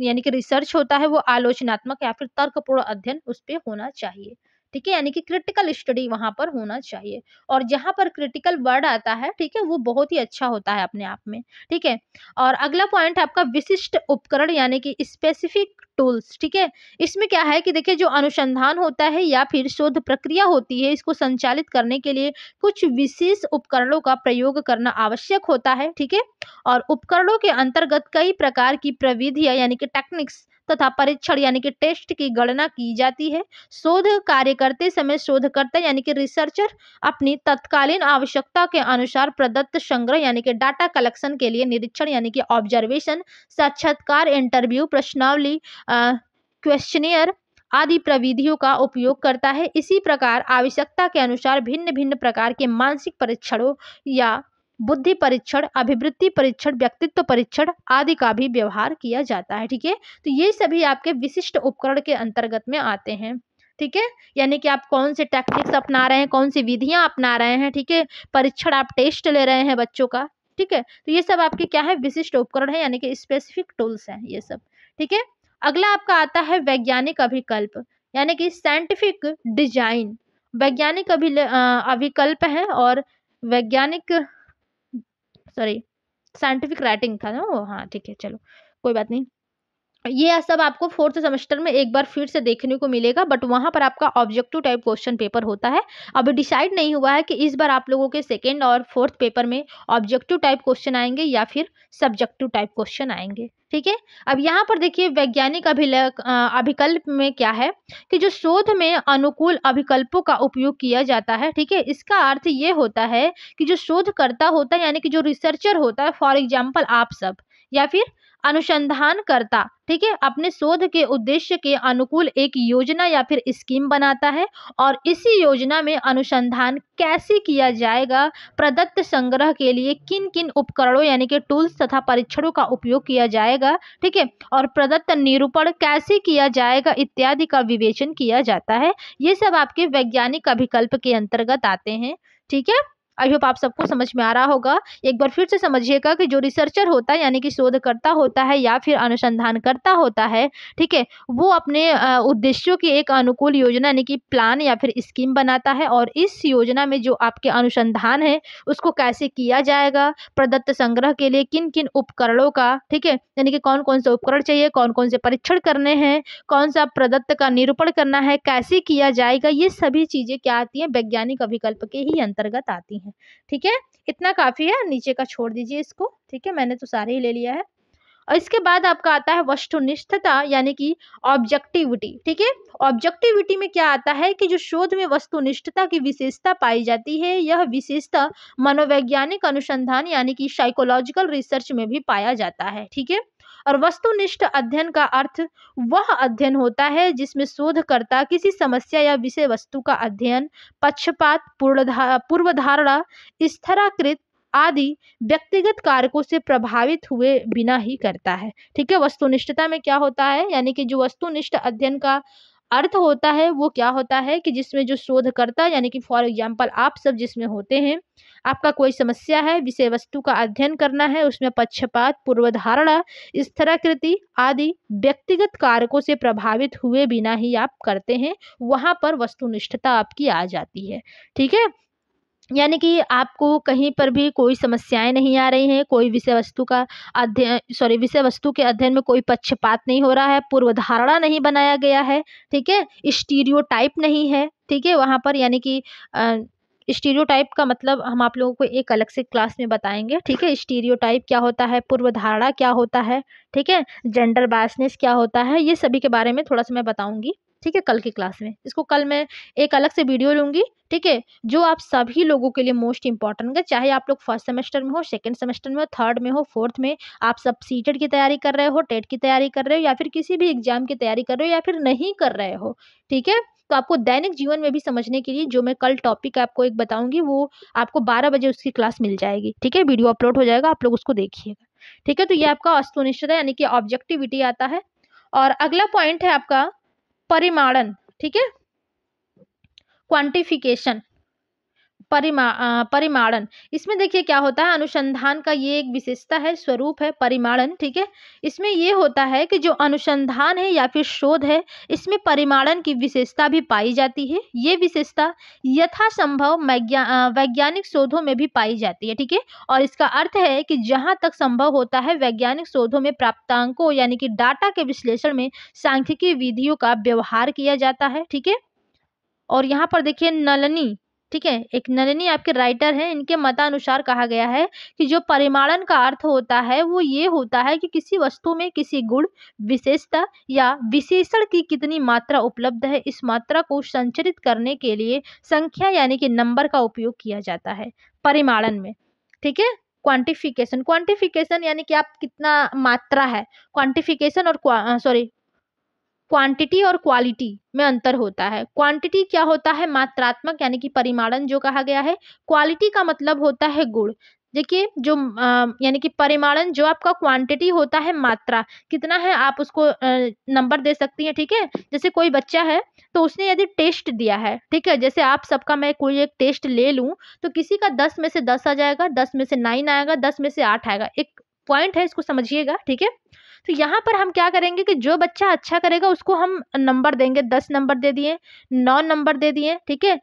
A: यानी कि रिसर्च होता है वो आलोचनात्मक या फिर तर्कपूर्ण अध्ययन उस पे होना चाहिए। ठीक है, यानी कि क्रिटिकल स्टडी वहां पर होना चाहिए, और जहां पर क्रिटिकल वर्ड आता है, ठीक है, वो बहुत ही अच्छा होता है अपने आप में। ठीक है, और अगला पॉइंट है आपका विशिष्ट उपकरण यानी कि स्पेसिफिक टूल्स। ठीक है, इसमें क्या है कि देखिए जो अनुसंधान होता है या फिर शोध प्रक्रिया होती है इसको संचालित करने के लिए कुछ विशेष उपकरणों का प्रयोग करना आवश्यक होता है। ठीक है, और उपकरणों के अंतर्गत कई प्रकार की प्रविधियां यानी कि टेक्निक्स तथा परीक्षण यानी कि टेस्ट की गणना की जाती है। शोध कार्य करते समय शोधकर्ता यानी कि रिसर्चर अपनी तत्कालीन आवश्यकता के अनुसार प्रदत्त संग्रह यानी कि डाटा कलेक्शन के लिए निरीक्षण यानी कि ऑब्जर्वेशन, साक्षात्कार, इंटरव्यू, प्रश्नावली, क्वेश्चनियर आदि प्रविधियों का उपयोग करता है। इसी प्रकार आवश्यकता के अनुसार भिन्न भिन्न प्रकार के मानसिक परीक्षणों या बुद्धि परीक्षण, अभिवृत्ति परीक्षण, व्यक्तित्व परीक्षण आदि का भी व्यवहार किया जाता है। ठीक है, तो ये सभी आपके विशिष्ट उपकरण के अंतर्गत में आते हैं। ठीक है, यानी कि आप कौन से टेक्निक्स अपना रहे हैं, कौन सी विधियां अपना रहे हैं, ठीक है, परीक्षण आप टेस्ट ले रहे हैं बच्चों का। ठीक है, तो ये सब आपके क्या है, विशिष्ट उपकरण है यानी कि स्पेसिफिक टूल्स हैं ये सब। ठीक है, अगला आपका आता है वैज्ञानिक अभिकल्प यानी कि साइंटिफिक डिजाइन। वैज्ञानिक अभिकल्प है और वैज्ञानिक, सॉरी, साइंटिफिक राइटिंग था ना वो, हाँ ठीक है, चलो कोई बात नहीं। ये सब आपको 4th सेमेस्टर में एक बार फिर से देखने को मिलेगा, बट वहां पर आपका ऑब्जेक्टिव टाइप क्वेश्चन पेपर होता है। अभी डिसाइड नहीं हुआ है कि इस बार आप लोगों के 2nd और 4th पेपर में ऑब्जेक्टिव टाइप क्वेश्चन आएंगे या फिर सब्जेक्टिव टाइप क्वेश्चन आएंगे। ठीक है, अब यहाँ पर देखिए वैज्ञानिक अभिकल्प में क्या है कि जो शोध में अनुकूल अभिकल्पों का उपयोग किया जाता है। ठीक है, इसका अर्थ ये होता है कि जो शोधकर्ता होता है यानी कि जो रिसर्चर होता है, फॉर एग्जाम्पल आप सब या फिर अनुसंधानकर्ता, ठीक है, अपने शोध के उद्देश्य के अनुकूल एक योजना या फिर स्कीम बनाता है और इसी योजना में अनुसंधान कैसे किया जाएगा, प्रदत्त संग्रह के लिए किन किन उपकरणों यानी कि टूल्स तथा परीक्षणों का उपयोग किया जाएगा, ठीक है, और प्रदत्त निरूपण कैसे किया जाएगा इत्यादि का विवेचन किया जाता है। ये सब आपके वैज्ञानिक अभिकल्प के अंतर्गत आते हैं। ठीक है, आई होप आप सबको समझ में आ रहा होगा। एक बार फिर से समझिएगा कि जो रिसर्चर होता है यानी कि शोधकर्ता होता है या फिर अनुसंधानकर्ता होता है, ठीक है, वो अपने उद्देश्यों की एक अनुकूल योजना यानी कि प्लान या फिर स्कीम बनाता है और इस योजना में जो आपके अनुसंधान है उसको कैसे किया जाएगा, प्रदत्त संग्रह के लिए किन किन उपकरणों का, ठीक है, यानी कि कौन कौन से उपकरण चाहिए, कौन कौन से परीक्षण करने हैं, कौन सा प्रदत्त का निरूपण करना है, कैसे किया जाएगा, ये सभी चीजें क्या आती हैं, वैज्ञानिक अभिकल्प के ही अंतर्गत आती हैं। ठीक है, इतना काफी है, नीचे का छोड़ दीजिए इसको। ठीक है, मैंने तो सारे ही ले लिया है। और इसके बाद आपका आता है वस्तुनिष्ठता यानी कि ऑब्जेक्टिविटी। ठीक है, ऑब्जेक्टिविटी में क्या आता है कि जो शोध में वस्तुनिष्ठता की विशेषता पाई जाती है, यह विशेषता मनोवैज्ञानिक अनुसंधान यानी कि साइकोलॉजिकल रिसर्च में भी पाया जाता है। ठीक है, और वस्तुनिष्ठ अध्ययन का अर्थ वह अध्ययन होता है जिसमें शोधकर्ता किसी समस्या या विषय वस्तु का अध्ययन पक्षपात, पूर्वधारणा, स्थराकृत आदि व्यक्तिगत कारकों से प्रभावित हुए बिना ही करता है। ठीक है, वस्तुनिष्ठता में क्या होता है, यानी कि जो वस्तुनिष्ठ अध्ययन का अर्थ होता है वो क्या होता है कि जिसमें जो शोधकर्ता यानी कि फॉर एग्जांपल आप सब जिसमें होते हैं, आपका कोई समस्या है, विषय वस्तु का अध्ययन करना है, उसमें पक्षपात, पूर्वधारणा, स्थराकृति आदि व्यक्तिगत कारकों से प्रभावित हुए बिना ही आप करते हैं, वहां पर वस्तुनिष्ठता आपकी आ जाती है। ठीक है, यानी कि आपको कहीं पर भी कोई समस्याएँ नहीं आ रही हैं, कोई विषय वस्तु के अध्ययन में कोई पक्षपात नहीं हो रहा है, पूर्वधारणा नहीं बनाया गया है, ठीक है? स्टीरियोटाइप नहीं है, ठीक है? वहाँ पर यानी कि स्टीरियोटाइप का मतलब हम आप लोगों को एक अलग से क्लास में बताएँगे, ठीक है? स्टीरियोटाइप क्या होता है, पूर्वधारणा क्या होता है, ठीक है? जेंडर बायसनेस क्या होता है, ये सभी के बारे में थोड़ा-सा मैं बताऊँगी, ठीक है? कल की क्लास में। इसको कल मैं एक अलग से वीडियो लूँगी, ठीक है? जो आप सभी लोगों के लिए मोस्ट इम्पोर्टेंट है, चाहे आप लोग फर्स्ट सेमेस्टर में हो, सेकंड सेमेस्टर में हो, थर्ड में हो, फोर्थ में, आप सब सीटेट की तैयारी कर रहे हो, टेट की तैयारी कर रहे हो या फिर किसी भी एग्जाम की तैयारी कर रहे हो या फिर नहीं कर रहे हो, ठीक है? तो आपको दैनिक जीवन में भी समझने के लिए जो मैं कल टॉपिक आपको एक बताऊंगी वो आपको 12 बजे उसकी क्लास मिल जाएगी, ठीक है? वीडियो अपलोड हो जाएगा, आप लोग उसको देखिएगा, ठीक है? तो ये आपका वस्तुनिष्ठता यानी कि ऑब्जेक्टिविटी आता है। और अगला पॉइंट है आपका परिमाणन, ठीक है? क्वांटिफिकेशन, परिमाणन। इसमें देखिए क्या होता है, अनुसंधान का ये एक विशेषता है, स्वरूप है परिमाणन, ठीक है? इसमें ये होता है कि जो अनुसंधान है या फिर शोध है, इसमें परिमाणन की विशेषता भी पाई जाती है। ये विशेषता यथासंभव वैज्ञानिक शोधों में भी पाई जाती है, ठीक है? और इसका अर्थ है कि जहाँ तक संभव होता है वैज्ञानिक शोधों में प्राप्तांकों यानी कि डाटा के विश्लेषण में सांख्यिकीय विधियों का व्यवहार किया जाता है, ठीक है? और यहाँ पर देखिए नलिनी, ठीक है, एक नलिनी आपके राइटर हैं, इनके मतानुसार कहा गया है कि जो परिमाणन का अर्थ होता है वो ये होता है कि किसी वस्तु में किसी गुण, विशेषता या विशेषण की कितनी मात्रा उपलब्ध है, इस मात्रा को संचरित करने के लिए संख्या यानी कि नंबर का उपयोग किया जाता है परिमाणन में, ठीक है? क्वांटिफिकेशन, क्वांटिफिकेशन यानी कि आप कितना मात्रा है, क्वांटिफिकेशन और क्वांटिटी और क्वालिटी में अंतर होता है। क्वांटिटी क्या होता है, मात्रात्मक यानी कि परिमाणन जो कहा गया है। क्वालिटी का मतलब होता है गुण। देखिए जो यानी कि परिमाणन जो आपका क्वांटिटी होता है, मात्रा कितना है आप उसको नंबर दे सकती हैं, ठीक है? जैसे कोई बच्चा है तो उसने यदि टेस्ट दिया है, ठीक है? जैसे आप सबका मैं कोई एक टेस्ट ले लूं तो किसी का 10 में से 10 आ जाएगा, 10 में से 9 आएगा, 10 में से 8 आएगा। एक पॉइंट है, इसको समझिएगा, ठीक है? तो यहाँ पर हम क्या करेंगे कि जो बच्चा अच्छा करेगा उसको हम नंबर देंगे, 10 नंबर दे दिए, 9 नंबर दे दिए, ठीक है?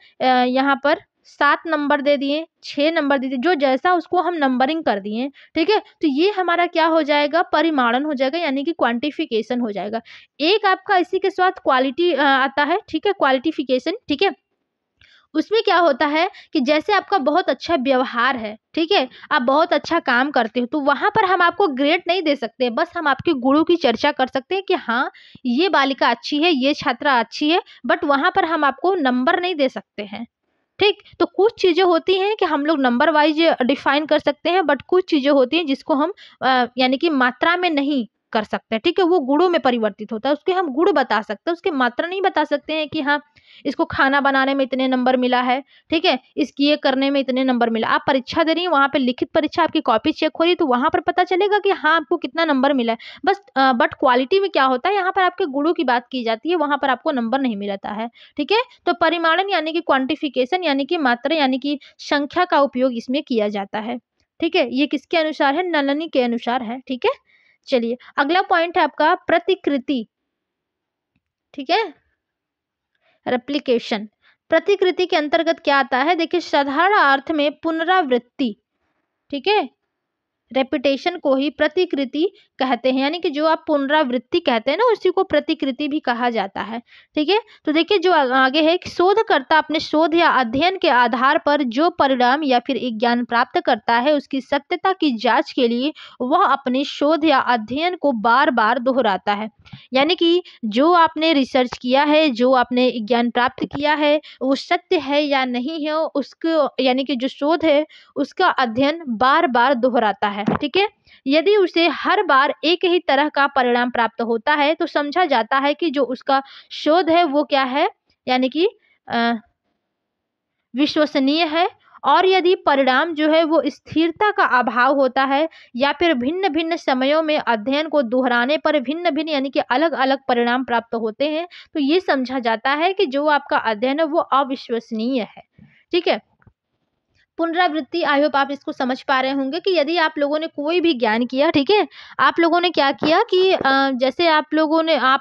A: यहाँ पर 7 नंबर दे दिए, 6 नंबर दे दिए, जो जैसा उसको हम नंबरिंग कर दिए, ठीक है? तो ये हमारा क्या हो जाएगा, परिमाणन हो जाएगा यानी कि क्वांटिफिकेशन हो जाएगा। एक आपका इसी के साथ क्वालिटी आता है, ठीक है? क्वालिटिफिकेशन, ठीक है? उसमें क्या होता है कि जैसे आपका बहुत अच्छा व्यवहार है, ठीक है? आप बहुत अच्छा काम करते हो, तो वहाँ पर हम आपको ग्रेड नहीं दे सकते, बस हम आपके गुणों की चर्चा कर सकते हैं कि हाँ, ये बालिका अच्छी है, ये छात्रा अच्छी है, बट वहाँ पर हम आपको नंबर नहीं दे सकते हैं, ठीक? तो कुछ चीज़ें होती हैं कि हम लोग नंबर वाइज़ डिफ़ाइन कर सकते हैं, बट कुछ चीज़ें होती हैं जिसको हम यानी कि मात्रा में नहीं कर सकते हैं, ठीक है, वो गुणों में परिवर्तित होता है, उसके हम गुण बता सकते हैं, उसकी मात्रा नहीं बता सकते हैं कि हाँ इसको खाना बनाने में इतने नंबर मिला है, ठीक है, इसकी ये करने में इतने नंबर मिला। आप परीक्षा दे रही हैं, वहाँ पे लिखित परीक्षा आपकी कॉपी चेक हो रही है, तो वहाँ पर पता चलेगा कि हाँ आपको कितना नंबर मिला है। बस बट क्वालिटी में क्या होता है, यहाँ पर आपके गुणों की बात की जाती है, वहाँ पर आपको नंबर नहीं मिलता है, ठीक है। तो परिमाणन यानी कि क्वांटिफिकेशन यानी कि मात्रा यानी कि संख्या का उपयोग इसमें किया जाता है, ठीक है। ये किसके अनुसार है, नलनी के अनुसार है, ठीक है। चलिए अगला पॉइंट है आपका प्रतिकृति, ठीक है, रेप्लिकेशन। प्रतिकृति के अंतर्गत क्या आता है, देखिए साधारण अर्थ में पुनरावृत्ति, ठीक है, रेपिटेशन को ही प्रतिकृति कहते हैं, यानी कि जो आप पुनरावृत्ति कहते हैं ना उसी को प्रतिकृति भी कहा जाता है, ठीक है। तो देखिए जो आगे है कि शोधकर्ता अपने शोध या अध्ययन के आधार पर जो परिणाम या फिर ज्ञान प्राप्त करता है उसकी सत्यता की जांच के लिए वह अपने शोध या अध्ययन को बार बार दोहराता है। यानी कि जो आपने रिसर्च किया है, जो आपने ज्ञान प्राप्त किया है वो सत्य है या नहीं है, उसको यानी कि जो शोध है उसका अध्ययन बार बार दोहराता है, ठीक है। यदि उसे हर बार एक ही तरह का परिणाम प्राप्त होता है तो समझा जाता है कि जो उसका शोध है वो क्या है, यानी कि विश्वसनीय है। और यदि परिणाम जो है वो स्थिरता का अभाव होता है या फिर भिन्न भिन्न समयों में अध्ययन को दोहराने पर भिन्न भिन्न यानी कि अलग अलग परिणाम प्राप्त होते हैं तो ये समझा जाता है कि जो आपका अध्ययन है वो अविश्वसनीय है, ठीक है। पुनरावृत्ति, आई होप आप इसको समझ पा रहे होंगे कि यदि आप लोगों ने कोई भी ज्ञान किया, ठीक है, आप लोगों ने क्या किया कि जैसे आप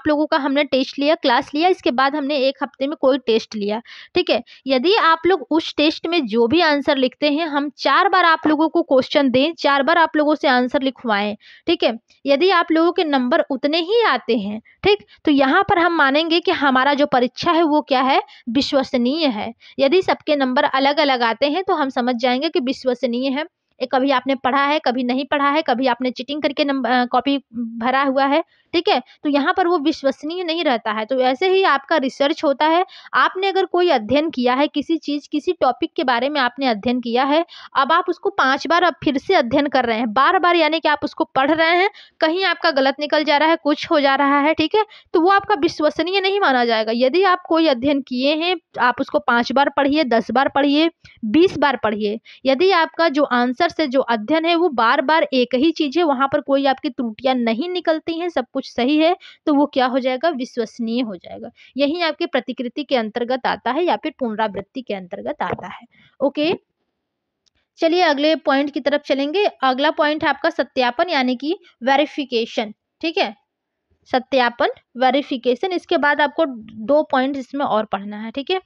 A: लोगों का हमने टेस्ट लिया, क्लास लिया, इसके बाद हमने एक हफ्ते में कोई टेस्ट लिया, ठीक है। यदि आप लोग उस टेस्ट में जो भी आंसर लिखते हैं हम 4 बार आप लोगों को क्वेश्चन दें, 4 बार आप लोगों से आंसर लिखवाएं, ठीक है, यदि आप लोगों के नंबर उतने ही आते हैं, ठीक, तो यहाँ पर हम मानेंगे कि हमारा जो परीक्षा है वो क्या है, विश्वसनीय है। यदि सबके नंबर अलग अलग आते हैं तो हम समझ जाएंगे कि विश्वसनीय है। कभी आपने पढ़ा है, कभी नहीं पढ़ा है, कभी आपने चीटिंग करके नंबर कॉपी भरा हुआ है, ठीक है, तो यहाँ पर वो विश्वसनीय नहीं रहता है। तो ऐसे ही आपका रिसर्च होता है। आपने अगर कोई अध्ययन किया है, किसी चीज किसी टॉपिक के बारे में आपने अध्ययन किया है, अब आप उसको 5 बार अब फिर से अध्ययन कर रहे हैं, बार बार, यानी कि आप उसको पढ़ रहे हैं, कहीं आपका गलत निकल जा रहा है, कुछ हो जा रहा है, ठीक है, तो वो आपका विश्वसनीय नहीं माना जाएगा। यदि आप कोई अध्ययन किए हैं आप उसको 5 बार पढ़िए, 10 बार पढ़िए, 20 बार पढ़िए, यदि आपका जो आंसर से जो अध्ययन है वो बार बार एक ही चीज है, वहां पर कोई आपकी त्रुटियां नहीं निकलती हैं, सब कुछ सही है, तो वो क्या हो जाएगा, विश्वसनीय हो जाएगा। यही आपके प्रतिकृति के अंतर्गत आता है या फिर पुनरावृत्ति के अंतर्गत आता है। ओके, चलिए अगले पॉइंट की तरफ चलेंगे। अगला पॉइंट है आपका सत्यापन यानी कि वेरिफिकेशन, ठीक है, सत्यापन, वेरिफिकेशन। इसके बाद आपको 2 पॉइंट इसमें और पढ़ना है, ठीक है।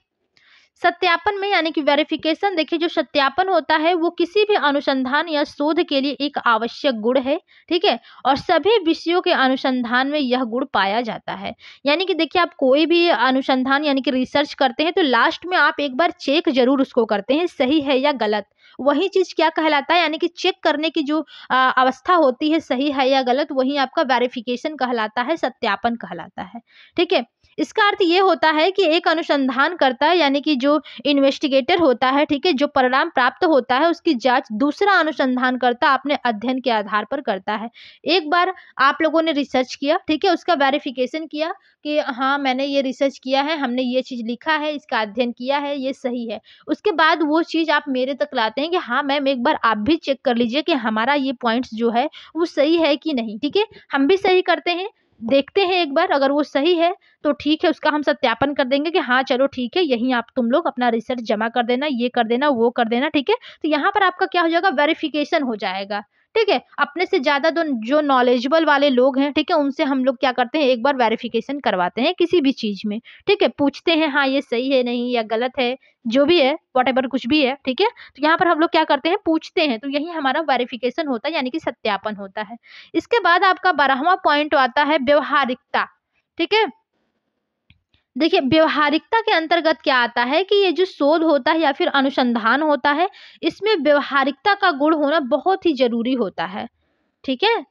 A: सत्यापन में यानी कि वेरिफिकेशन, देखिए जो सत्यापन होता है वो किसी भी अनुसंधान या शोध के लिए एक आवश्यक गुण है, ठीक है, और सभी विषयों के अनुसंधान में यह गुण पाया जाता है। यानी कि देखिए आप कोई भी अनुसंधान यानी कि रिसर्च करते हैं तो लास्ट में आप एक बार चेक जरूर उसको करते हैं, सही है या गलत। वही चीज क्या कहलाता है, यानी कि चेक करने की जो अवस्था होती है, सही है या गलत, वही आपका वेरिफिकेशन कहलाता है, सत्यापन कहलाता है, ठीक है। इसका अर्थ ये होता है कि एक अनुसंधान करता है यानी कि जो इन्वेस्टिगेटर होता है, ठीक है, जो परिणाम प्राप्त होता है उसकी जांच दूसरा अनुसंधान करता अपने अध्ययन के आधार पर करता है। एक बार आप लोगों ने रिसर्च किया, ठीक है, उसका वेरिफिकेशन किया कि हाँ मैंने ये रिसर्च किया है, हमने ये चीज लिखा है, इसका अध्ययन किया है, ये सही है। उसके बाद वो चीज आप मेरे तक लाते हैं कि हाँ मैम एक बार आप भी चेक कर लीजिए कि हमारा ये पॉइंट्स जो है वो सही है कि नहीं, ठीक है। हम भी सही करते हैं, देखते हैं एक बार, अगर वो सही है तो ठीक है, उसका हम सत्यापन कर देंगे कि हाँ चलो ठीक है, यहीं आप तुम लोग अपना रिसर्च जमा कर देना, ये कर देना, वो कर देना, ठीक है। तो यहाँ पर आपका क्या हो जाएगा, वेरिफिकेशन हो जाएगा, ठीक है। अपने से ज्यादा जो नॉलेजेबल वाले लोग हैं, ठीक है, उनसे हम लोग क्या करते हैं, एक बार वेरिफिकेशन करवाते हैं किसी भी चीज में, ठीक है, पूछते हैं हाँ ये सही है नहीं या गलत है, जो भी है वॉटेवर कुछ भी है, ठीक है। तो यहाँ पर हम लोग क्या करते हैं, पूछते हैं, तो यही हमारा वेरिफिकेशन होता है यानी कि सत्यापन होता है। इसके बाद आपका 12वां पॉइंट आता है व्यवहारिकता, ठीक है। देखिए व्यवहारिकता के अंतर्गत क्या आता है कि ये जो शोध होता है या फिर अनुसंधान होता है, इसमें व्यवहारिकता का गुण होना बहुत ही जरूरी होता है, ठीक है।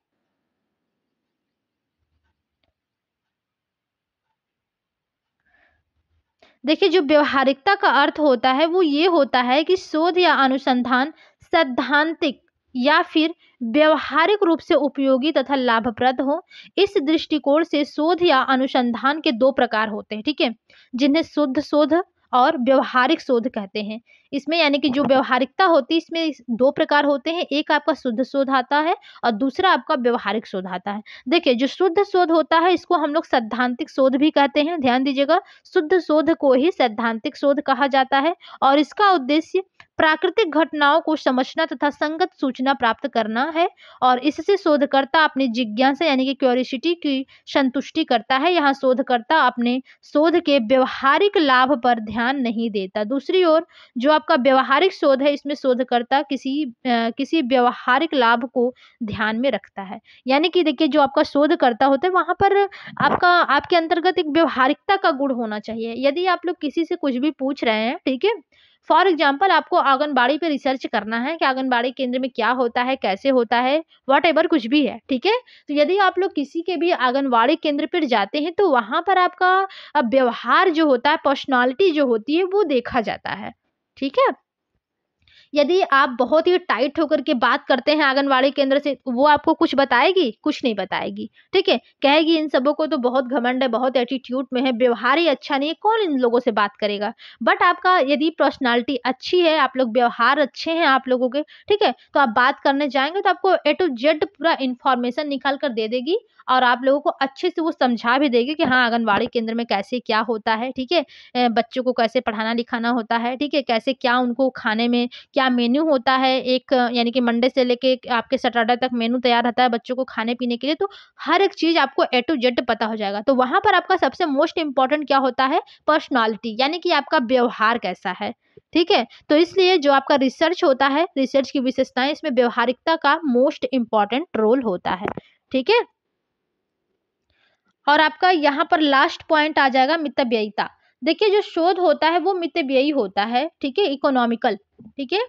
A: देखिए जो व्यवहारिकता का अर्थ होता है वो ये होता है कि शोध या अनुसंधान सैद्धांतिक, या फिर व्यवहारिक रूप से उपयोगी तथा लाभप्रद हो। इस दृष्टिकोण से शोध या अनुसंधान के दो प्रकार होते हैं, ठीक है, जिन्हें शुद्ध शोध और व्यवहारिक शोध कहते हैं। इसमें यानी कि जो व्यवहारिकता होती है, इसमें दो प्रकार होते हैं, एक आपका शुद्ध शोध आता है और दूसरा आपका व्यवहारिक शोध आता है। देखिए, जो शुद्ध शोध होता है इसको हम लोग सैद्धांतिक शोध भी कहते हैं, ध्यान दीजिएगा, शुद्ध शोध को ही सैद्धांतिक शोध कहा जाता है और इसका उद्देश्य प्राकृतिक घटनाओं को समझना तथा संगत सूचना प्राप्त करना है और इससे शोधकर्ता अपनी जिज्ञासा यानी कि क्यूरियोसिटी की संतुष्टि करता है। यहाँ शोधकर्ता अपने शोध के व्यवहारिक लाभ पर ध्यान नहीं देता। दूसरी ओर जो आपका व्यवहारिक शोध है, इसमें शोधकर्ता किसी व्यवहारिक लाभ को ध्यान में रखता है। यानी कि देखिए, जो आपका शोधकर्ता होता है वहां पर आपके अंतर्गत एक व्यवहारिकता का गुण होना चाहिए। यदि आप लोग किसी से कुछ भी पूछ रहे हैं, ठीक है, फॉर एग्जाम्पल आपको आंगनबाड़ी पे रिसर्च करना है कि आंगनबाड़ी केंद्र में क्या होता है, कैसे होता है, वॉट एवर कुछ भी है, ठीक है, तो यदि आप लोग किसी के भी आंगनबाड़ी केंद्र पर जाते हैं तो वहां पर आपका व्यवहार जो होता है, पर्सनालिटी जो होती है वो देखा जाता है, ठीक है। यदि आप बहुत ही टाइट होकर के बात करते हैं आंगनबाड़ी केंद्र से, वो आपको कुछ बताएगी? कुछ नहीं बताएगी, ठीक है। कहेगी इन सबों को तो बहुत घमंड है, बहुत एटीट्यूड में है, व्यवहार ही अच्छा नहीं है, कौन इन लोगों से बात करेगा। बट आपका यदि पर्सनालिटी अच्छी है, आप लोग व्यवहार अच्छे हैं आप लोगों के, ठीक है, तो आप बात करने जाएंगे तो आपको ए टू जेड पूरा इन्फॉर्मेशन निकाल कर दे देगी और आप लोगों को अच्छे से वो समझा भी देगी कि हाँ, आंगनबाड़ी केंद्र में कैसे क्या होता है, ठीक है, बच्चों को कैसे पढ़ाना लिखाना होता है, ठीक है, कैसे क्या उनको खाने में क्या मेन्यू होता है, एक यानी कि मंडे से लेके आपके सैटरडे तक मेनू तैयार रहता है बच्चों को खाने पीने के लिए, तो हर एक चीज आपको ए टू जेड पता हो जाएगा। तो वहां पर आपका सबसे मोस्ट इंपॉर्टेंट क्या होता है? पर्सनालिटी, यानी कि आपका व्यवहार कैसा है, ठीक है। तो इसलिए जो आपका रिसर्च होता है, रिसर्च की विशेषताएं, इसमें व्यवहारिकता का मोस्ट इंपॉर्टेंट रोल होता है, ठीक है। और आपका यहाँ पर लास्ट पॉइंट आ जाएगा मितव्ययिता। देखिए, जो शोध होता है वो मितव्ययी होता है, ठीक है, इकोनॉमिकल, ठीक है,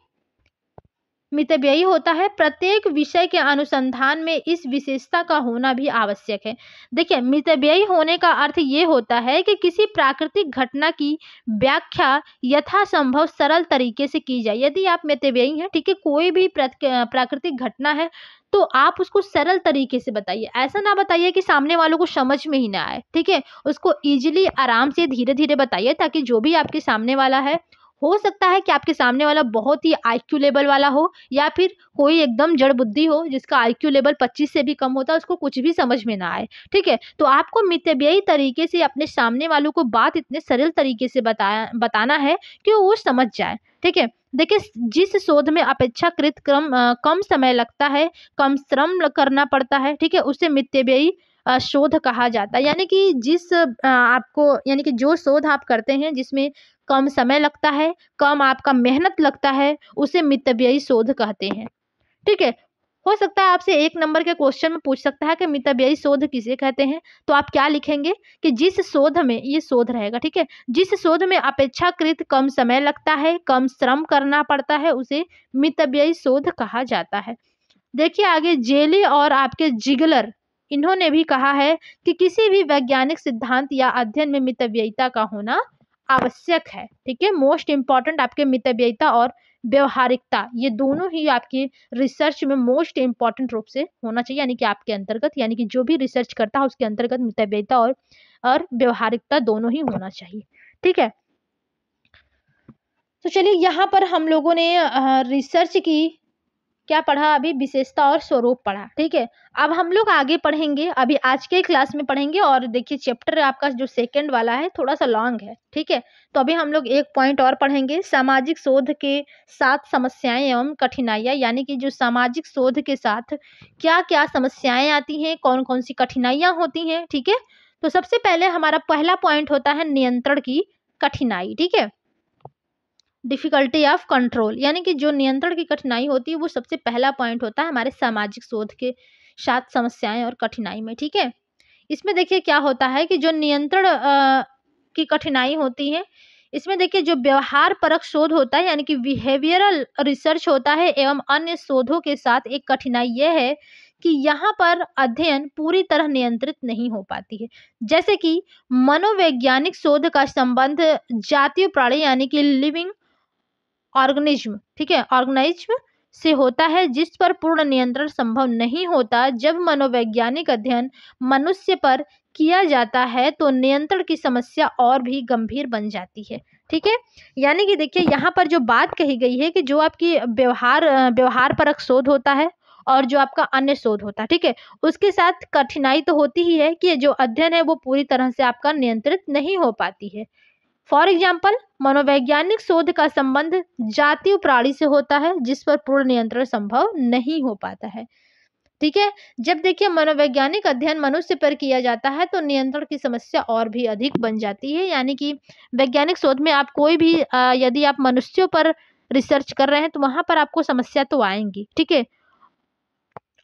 A: मितव्ययी होता है। प्रत्येक विषय के अनुसंधान में इस विशेषता का होना भी आवश्यक है। देखिए, मितव्ययी होने का अर्थ ये होता है कि किसी प्राकृतिक घटना की व्याख्या यथासंभव सरल तरीके से की जाए। यदि आप मितव्ययी हैं, ठीक है, कोई भी प्राकृतिक घटना है तो आप उसको सरल तरीके से बताइए। ऐसा ना बताइए कि सामने वालों को समझ में ही ना आए, ठीक है, उसको इजीली आराम से धीरे धीरे बताइए ताकि जो भी आपके सामने वाला है, हो सकता है कि आपके सामने वाला बहुत ही आईक्यू लेवल वाला हो या फिर कोई एकदम जड़ बुद्धि हो जिसका आईक्यू लेवल 25 से भी कम होता है, उसको कुछ भी समझ में ना आए, ठीक है। तो आपको मितव्ययी तरीके से अपने सामने वालों को बात इतने सरल तरीके से बताना है कि वो समझ जाए, ठीक है। देखिए, जिस शोध में अपेक्षाकृत कम समय लगता है, कम श्रम करना पड़ता है, ठीक है, उसे मितव्ययी शोध कहा जाता है। यानी कि आपको यानी कि जो शोध आप करते हैं जिसमें कम समय लगता है, कम आपका मेहनत लगता है, उसे मितव्ययी शोध कहते हैं, ठीक है। हो सकता है आपसे 1 नंबर के क्वेश्चन में पूछ सकता है कि मितव्ययी शोध किसे कहते हैं, तो आप क्या लिखेंगे कि जिस शोध में, ये शोध रहेगा, ठीक है, जिस शोध में अपेक्षाकृत कम समय लगता है, कम श्रम करना पड़ता है, उसे मितव्ययी शोध कहा जाता है। देखिए आगे जेली और आपके जिगलर, इन्होंने भी कहा है कि किसी भी वैज्ञानिक सिद्धांत या अध्ययन में मितव्ययिता का होना आवश्यक है, ठीक है। मोस्ट इंपॉर्टेंट आपके मितव्ययिता और व्यवहारिकता, ये दोनों ही आपके रिसर्च में मोस्ट इंपॉर्टेंट रूप से होना चाहिए, यानी कि आपके अंतर्गत, यानी कि जो भी रिसर्च करता है उसके अंतर्गत मितव्ययिता और व्यवहारिकता दोनों ही होना चाहिए, ठीक है। तो चलिए, यहाँ पर हम लोगों ने रिसर्च की क्या पढ़ा, अभी विशेषता और स्वरूप पढ़ा, ठीक है। अब हम लोग आगे पढ़ेंगे, अभी आज के क्लास में पढ़ेंगे और देखिए चैप्टर आपका जो सेकंड वाला है थोड़ा सा लॉन्ग है, ठीक है। तो अभी हम लोग एक पॉइंट और पढ़ेंगे, सामाजिक शोध के साथ समस्याएं एवं कठिनाइयां, यानी कि जो सामाजिक शोध के साथ क्या क्या समस्याएं आती हैं, कौन कौन सी कठिनाइयां होती हैं, ठीक है। तो सबसे पहले हमारा पहला पॉइंट होता है नियंत्रण की कठिनाई, ठीक है, डिफिकल्टी ऑफ कंट्रोल, यानी कि जो नियंत्रण की कठिनाई होती है वो सबसे पहला पॉइंट होता है हमारे सामाजिक शोध के साथ समस्याएं और कठिनाई में, ठीक है। इसमें देखिए क्या होता है कि जो नियंत्रण की कठिनाई होती है, इसमें देखिए जो व्यवहार परक शोध होता है यानी कि बिहेवियरल रिसर्च होता है एवं अन्य शोधों के साथ एक कठिनाई यह है कि यहाँ पर अध्ययन पूरी तरह नियंत्रित नहीं हो पाती है। जैसे कि मनोवैज्ञानिक शोध का संबंध जातीय प्राणी यानी कि लिविंग ऑर्गेनिज्म, ठीक है, ऑर्गेनाइज्म से होता है जिस पर पूर्ण नियंत्रण संभव नहीं होता। जब मनोवैज्ञानिक अध्ययन मनुष्य पर किया जाता है तो नियंत्रण की समस्या और भी गंभीर बन जाती है। ठीक है, यानी कि देखिए यहाँ पर जो बात कही गई है कि जो आपकी व्यवहार परक शोध होता है और जो आपका अन्य शोध होता है, ठीक है, उसके साथ कठिनाई तो होती ही है कि जो अध्ययन है वो पूरी तरह से आपका नियंत्रित नहीं हो पाती है। फॉर एग्जाम्पल, मनोवैज्ञानिक शोध का संबंध जातीय प्राणी से होता है जिस पर पूर्ण नियंत्रण संभव नहीं हो पाता है। ठीक है, जब देखिए मनोवैज्ञानिक अध्ययन मनुष्य पर किया जाता है तो नियंत्रण की समस्या और भी अधिक बन जाती है। यानी कि वैज्ञानिक शोध में आप कोई भी यदि आप मनुष्यों पर रिसर्च कर रहे हैं तो वहां पर आपको समस्या तो आएंगी। ठीक है,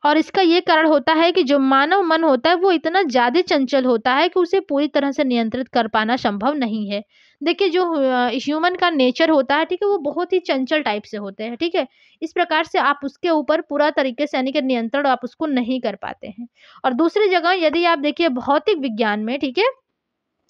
A: और इसका ये कारण होता है कि जो मानव मन होता है वो इतना ज़्यादा चंचल होता है कि उसे पूरी तरह से नियंत्रित कर पाना संभव नहीं है। देखिए जो ह्यूमन का नेचर होता है, ठीक है, वो बहुत ही चंचल टाइप से होते हैं। ठीक है, इस प्रकार से आप उसके ऊपर पूरा तरीके से यानी कि नियंत्रण आप उसको नहीं कर पाते हैं। और दूसरी जगह यदि आप देखिए भौतिक विज्ञान में, ठीक है,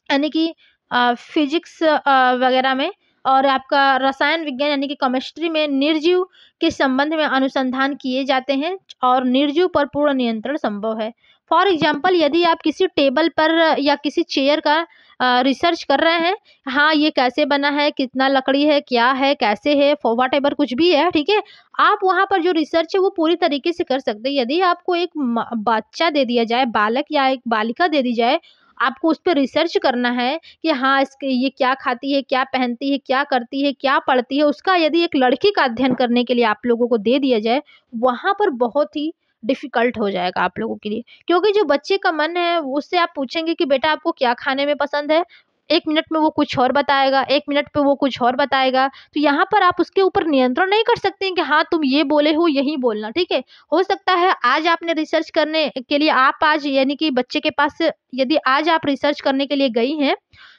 A: यानी कि फिजिक्स वगैरह में और आपका रसायन विज्ञान यानी कि केमिस्ट्री में निर्जीव के संबंध में अनुसंधान किए जाते हैं और निर्जीव पर पूर्ण नियंत्रण संभव है। फॉर एग्जाम्पल, यदि आप किसी टेबल पर या किसी चेयर का रिसर्च कर रहे हैं, हाँ ये कैसे बना है, कितना लकड़ी है, क्या है, कैसे है, वॉट एवर कुछ भी है, ठीक है, आप वहाँ पर जो रिसर्च है वो पूरी तरीके से कर सकते हैं। यदि आपको एक बच्चा दे दिया जाए, बालक या एक बालिका दे दी जाए, आपको उस पे रिसर्च करना है कि हाँ इसके ये क्या खाती है, क्या पहनती है, क्या करती है, क्या पढ़ती है, उसका यदि एक लड़की का अध्ययन करने के लिए आप लोगों को दे दिया जाए, वहाँ पर बहुत ही डिफ़िकल्ट हो जाएगा आप लोगों के लिए। क्योंकि जो बच्चे का मन है उससे आप पूछेंगे कि बेटा आपको क्या खाने में पसंद है? 1 मिनट में वो कुछ और बताएगा, 1 मिनट पे वो कुछ और बताएगा। तो यहाँ पर आप उसके ऊपर नियंत्रण नहीं कर सकते हैं कि हाँ तुम ये बोले हो यही बोलना, ठीक है? हो सकता है आज आपने रिसर्च करने के लिए आप आज यानी कि बच्चे के पास यदि आज आप रिसर्च करने के लिए गई हैं,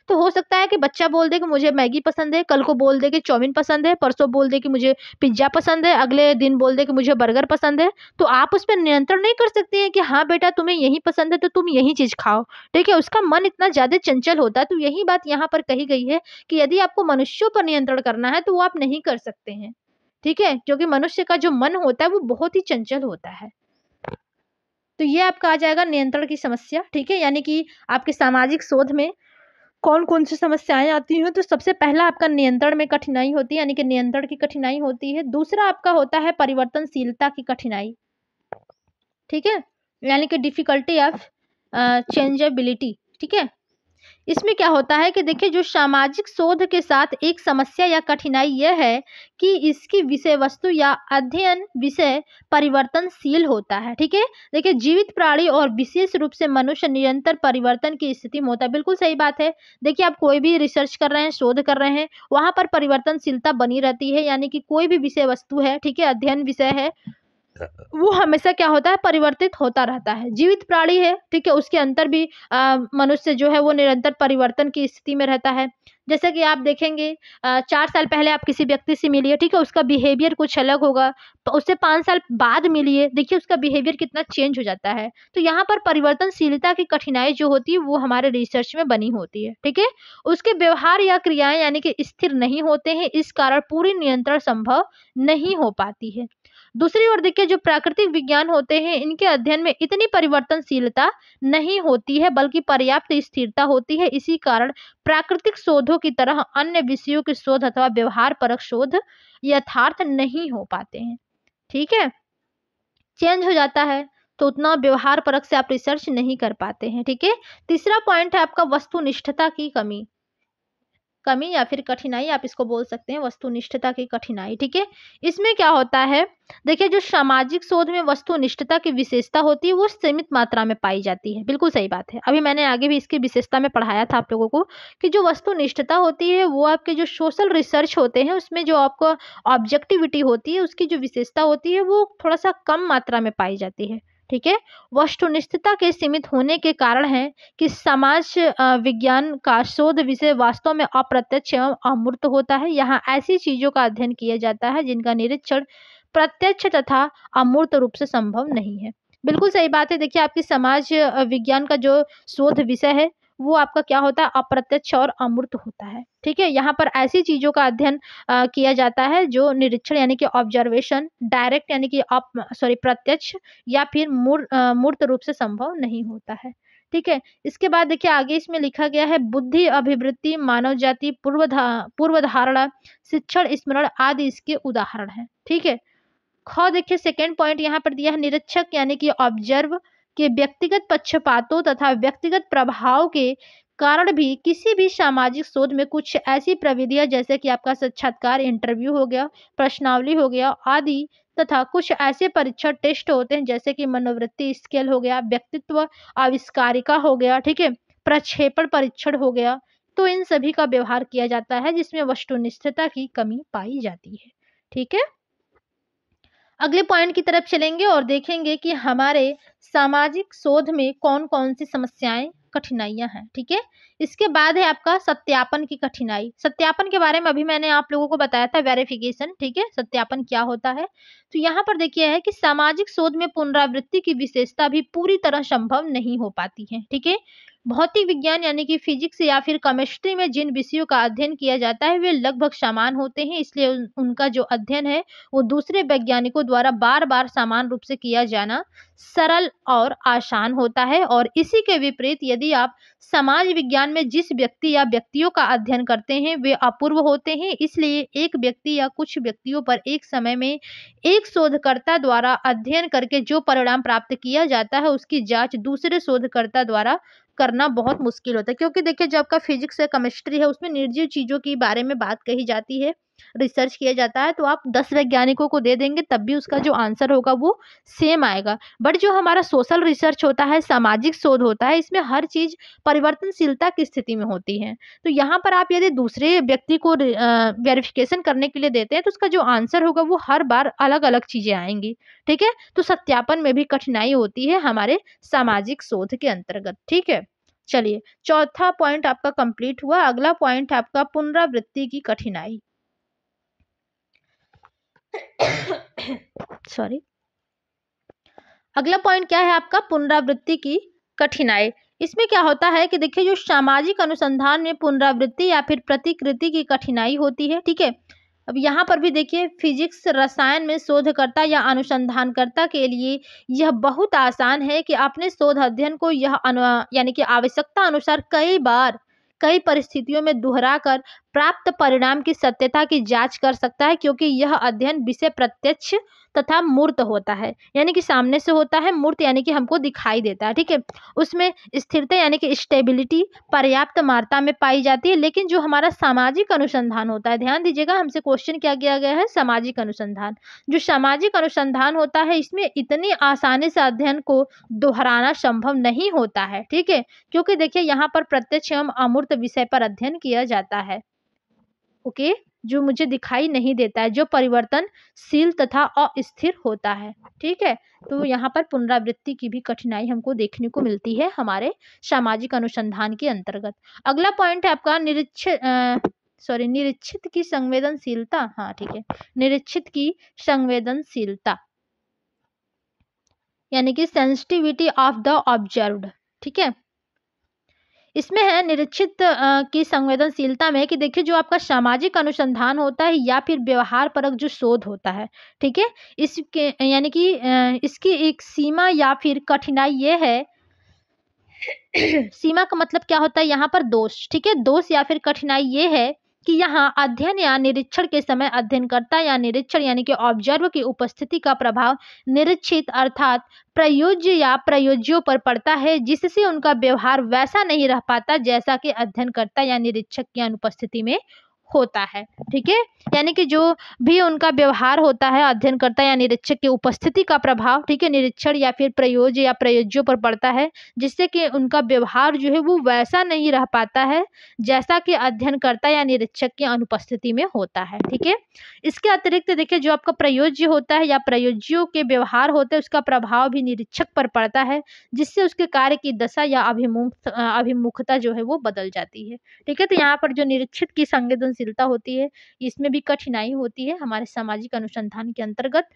A: तो हो सकता है कि बच्चा बोल दे कि मुझे मैगी पसंद है, कल को बोल दे कि चाउमीन पसंद है, परसों बोल दे कि मुझे पिज़्ज़ा पसंद है, अगले दिन बोल दे कि मुझे बर्गर पसंद है। तो आप उस पे नियंत्रण नहीं कर सकते हैं कि हाँ बेटा तुम्हें यही पसंद है तो तुम यही चीज़ खाओ। ठीक है? उसका मन इतना ज़्यादा चंचल होता है, तो यही बात यहाँ पर कही गई है कि यदि आपको मनुष्यों पर नियंत्रण करना है तो वो आप नहीं कर सकते हैं। ठीक है? क्योंकि मनुष्य का जो मन होता है वो बहुत ही चंचल होता है। तो ये आपका आ जाएगा नियंत्रण की समस्या, ठीक है? यानी कि आपके सामाजिक शोध में कौन-कौन सी समस्याएँ आती हैं, तो सबसे पहला आपका नियंत्रण में कठिनाई होती है, यानी कि नियंत्रण की कठिनाई होती है। दूसरा आपका होता है परिवर्तनशीलता की कठिनाई, ठीक है? यानी कि डिफ़िकल्टी ऑफ चेंजेबिलिटी, ठीक है? इसमें क्या होता है कि देखिए जो सामाजिक शोध के साथ एक समस्या या कठिनाई यह है कि इसकी विषय वस्तु या अध्ययन विषय परिवर्तनशील होता है। ठीक है, देखिए जीवित प्राणी और विशेष रूप से मनुष्य निरंतर परिवर्तन की स्थिति में होता है। बिल्कुल सही बात है। देखिए आप कोई भी रिसर्च कर रहे हैं, शोध कर रहे हैं, वहां पर परिवर्तनशीलता बनी रहती है। यानी कि कोई भी विषय वस्तु है, ठीक है, अध्ययन विषय है, वो हमेशा क्या होता है परिवर्तित होता रहता है। जीवित प्राणी है, ठीक है, उसके अंदर भी मनुष्य जो है वो निरंतर परिवर्तन की स्थिति में रहता है। जैसे कि आप देखेंगे 4 साल पहले आप किसी व्यक्ति से मिलिए, ठीक है, उसका बिहेवियर कुछ अलग होगा, तो उससे 5 साल बाद मिलिए, देखिए उसका बिहेवियर कितना चेंज हो जाता है। तो यहाँ पर परिवर्तनशीलता की कठिनाई जो होती है वो हमारे रिसर्च में बनी होती है, ठीक है। उसके व्यवहार या क्रियाएं यानी कि स्थिर नहीं होते हैं, इस कारण पूरी नियंत्रण संभव नहीं हो पाती है। दूसरी ओर देखिए जो प्राकृतिक विज्ञान होते हैं इनके अध्ययन में इतनी परिवर्तनशीलता नहीं होती है बल्कि पर्याप्त स्थिरता होती है। इसी कारण प्राकृतिक शोधों की तरह अन्य विषयों के शोध अथवा व्यवहार परक शोध यथार्थ नहीं हो पाते हैं। ठीक है, चेंज हो जाता है तो उतना व्यवहार परक से आप रिसर्च नहीं कर पाते हैं। ठीक है, तीसरा पॉइंट है आपका वस्तुनिष्ठता की कमी, कमी या फिर कठिनाई आप इसको बोल सकते हैं, वस्तुनिष्ठता की कठिनाई। ठीक है, इसमें क्या होता है, देखिए जो सामाजिक शोध में वस्तुनिष्ठता की विशेषता होती है वो सीमित मात्रा में पाई जाती है। बिल्कुल सही बात है, अभी मैंने आगे भी इसकी विशेषता में पढ़ाया था आप लोगों को कि जो वस्तुनिष्ठता होती है वो आपके जो सोशल रिसर्च होते हैं उसमें जो आपको ऑब्जेक्टिविटी होती है उसकी जो विशेषता होती है वो थोड़ा सा कम मात्रा में पाई जाती है। ठीक है, वस्तुनिष्ठता के सीमित होने के कारण है कि समाज विज्ञान का शोध विषय वास्तव में अप्रत्यक्ष एवं अमूर्त होता है। यहाँ ऐसी चीजों का अध्ययन किया जाता है जिनका निरीक्षण प्रत्यक्ष तथा अमूर्त रूप से संभव नहीं है। बिल्कुल सही बात है। देखिए आपकी समाज विज्ञान का जो शोध विषय है वो आपका क्या होता है, अप्रत्यक्ष और अमूर्त होता है। ठीक है, यहाँ पर ऐसी चीजों का अध्ययन किया जाता है जो निरीक्षण यानी कि ऑब्जर्वेशन, डायरेक्ट यानी कि प्रत्यक्ष या फिर मूर्त रूप से संभव नहीं होता है। ठीक है, इसके बाद देखिए आगे इसमें लिखा गया है, बुद्धि, अभिवृत्ति, मानव जाति, पूर्व धारणा, शिक्षण, स्मरण आदि इसके उदाहरण हैं। ठीक है, ख देखिए सेकंड पॉइंट यहाँ पर दिया है, निरीक्षक यानी कि ऑब्जर्व के व्यक्तिगत पक्षपातों तथा व्यक्तिगत प्रभाव के कारण भी किसी भी सामाजिक शोध में कुछ ऐसी प्रविधियां जैसे कि आपका साक्षात्कार, इंटरव्यू हो गया, प्रश्नावली हो गया आदि, तथा कुछ ऐसे परीक्षण टेस्ट होते हैं जैसे कि मनोवृत्ति स्केल हो गया, व्यक्तित्व आविष्कारिका हो गया, ठीक है, प्रक्षेपण परीक्षण हो गया। तो इन सभी का व्यवहार किया जाता है जिसमें वस्तुनिष्ठता की कमी पाई जाती है। ठीक है, अगले पॉइंट की तरफ चलेंगे और देखेंगे कि हमारे सामाजिक शोध में कौन कौन सी समस्याएं, कठिनाइयां हैं। ठीक है, इसके बाद है आपका सत्यापन की कठिनाई। सत्यापन के बारे में अभी मैंने आप लोगों को बताया था, वेरिफिकेशन। ठीक है, सत्यापन क्या होता है, तो यहाँ पर देखिए है कि सामाजिक शोध में पुनरावृत्ति की विशेषता भी पूरी तरह संभव नहीं हो पाती है। ठीक है, भौतिक विज्ञान यानी कि फिजिक्स या फिर केमिस्ट्री में जिन विषयों का अध्ययन किया जाता है वे लगभग समान होते हैं, इसलिए उनका जो अध्ययन है वो दूसरे वैज्ञानिकों द्वारा बार बार समान रूप से किया जाना सरल और आसान होता है। और इसी के विपरीत यदि आप समाज विज्ञान में जिस व्यक्ति या व्यक्तियों का अध्ययन करते हैं वे अपूर्व होते हैं, इसलिए एक व्यक्ति या कुछ व्यक्तियों पर एक समय में एक शोधकर्ता द्वारा अध्ययन करके जो परिणाम प्राप्त किया जाता है उसकी जांच दूसरे शोधकर्ता द्वारा करना बहुत मुश्किल होता है। क्योंकि देखिए जो आपका फिजिक्स या केमिस्ट्री है उसमें निर्जीव चीजों के बारे में बात कही जाती है, रिसर्च किया जाता है, तो आप 10 वैज्ञानिकों को दे देंगे तब भी उसका जो आंसर होगा वो सेम आएगा। बट जो हमारा सोशल रिसर्च होता है, सामाजिक शोध होता है, इसमें हर चीज परिवर्तनशीलता की स्थिति में होती है। तो यहाँ पर आप यदि दूसरे व्यक्ति को वेरिफिकेशन करने के लिए देते हैं तो उसका जो आंसर होगा वो हर बार अलग अलग चीजें आएंगी। ठीक है, तो सत्यापन में भी कठिनाई होती है हमारे सामाजिक शोध के अंतर्गत। ठीक है, चलिए चौथा पॉइंट आपका कंप्लीट हुआ। अगला पॉइंट है आपका पुनरावृत्ति की कठिनाई। सॉरी, अगला पॉइंट क्या है आपका, पुनरावृत्ति की कठिनाई। इसमें क्या होता है कि देखिए जो सामाजिक अनुसंधान में पुनरावृत्ति या फिर प्रतिकृति की कठिनाई होती है। ठीक है, अब यहाँ पर भी देखिए फिजिक्स, रसायन में शोधकर्ता या अनुसंधानकर्ता के लिए यह बहुत आसान है कि अपने शोध अध्ययन को यह यानी कि आवश्यकता अनुसार कई बार कई परिस्थितियों में दोहरा कर प्राप्त परिणाम की सत्यता की जांच कर सकता है, क्योंकि यह अध्ययन विषय प्रत्यक्ष तथा मूर्त होता है, यानी कि सामने से होता है, मूर्त यानी कि हमको दिखाई देता है। ठीक है, उसमें स्थिरता यानी कि स्टेबिलिटी पर्याप्त मात्रा में पाई जाती है। लेकिन जो हमारा सामाजिक अनुसंधान होता है, ध्यान दीजिएगा हमसे क्वेश्चन क्या किया गया है, सामाजिक अनुसंधान। जो सामाजिक अनुसंधान होता है इसमें इतनी आसानी से अध्ययन को दोहराना संभव नहीं होता है। ठीक है, क्योंकि देखिए यहाँ पर प्रत्यक्ष एवं अमूर्त विषय पर अध्ययन किया जाता है। ओके, जो मुझे दिखाई नहीं देता है, जो परिवर्तनशील तथा अस्थिर होता है। ठीक है, तो यहाँ पर पुनरावृत्ति की भी कठिनाई हमको देखने को मिलती है हमारे सामाजिक अनुसंधान के अंतर्गत। अगला पॉइंट है आपका निरीक्षित की संवेदनशीलता। हाँ ठीक है, निरीक्षित की संवेदनशीलता यानी कि सेंसिटिविटी ऑफ द ऑब्जर्व्ड। ठीक है, इसमें है निरीक्षित की संवेदनशीलता में कि देखिए जो आपका सामाजिक अनुसंधान होता है या फिर व्यवहार परक जो शोध होता है, ठीक है, इसके यानी कि इसकी एक सीमा या फिर कठिनाई ये है सीमा का मतलब क्या होता है यहाँ पर, दोष। ठीक है, दोष या फिर कठिनाई ये है कि यहाँ अध्ययन या निरीक्षण के समय अध्ययनकर्ता या निरीक्षण यानी कि ऑब्जर्व की उपस्थिति का प्रभाव निरीक्षित अर्थात प्रयोज्य या प्रयोज्यों पर पड़ता है, जिससे उनका व्यवहार वैसा नहीं रह पाता जैसा कि अध्ययनकर्ता या निरीक्षक की अनुपस्थिति में होता है। ठीक है, यानी कि जो भी उनका व्यवहार होता है अध्ययनकर्ता या निरीक्षक की उपस्थिति का प्रभाव, ठीक है, निरीक्षण या फिर प्रयोज्य या प्रयोज्यों पर पड़ता है, जिससे कि उनका व्यवहार जो है वो वैसा नहीं रह पाता है जैसा कि अध्ययनकर्ता या निरीक्षक की अनुपस्थिति में होता है। ठीक है, इसके अतिरिक्त देखिए जो आपका प्रयोज्य होता है या प्रयोज्यों के व्यवहार होते हैं उसका प्रभाव भी निरीक्षक पर पड़ता है, जिससे उसके कार्य की दशा या अभिमुखता जो है वो बदल जाती है। ठीक है, तो यहाँ पर जो निरीक्षित की संवेदनशीलता होती है इसमें भी कठिनाई होती है हमारे सामाजिक अनुसंधान के अंतर्गत।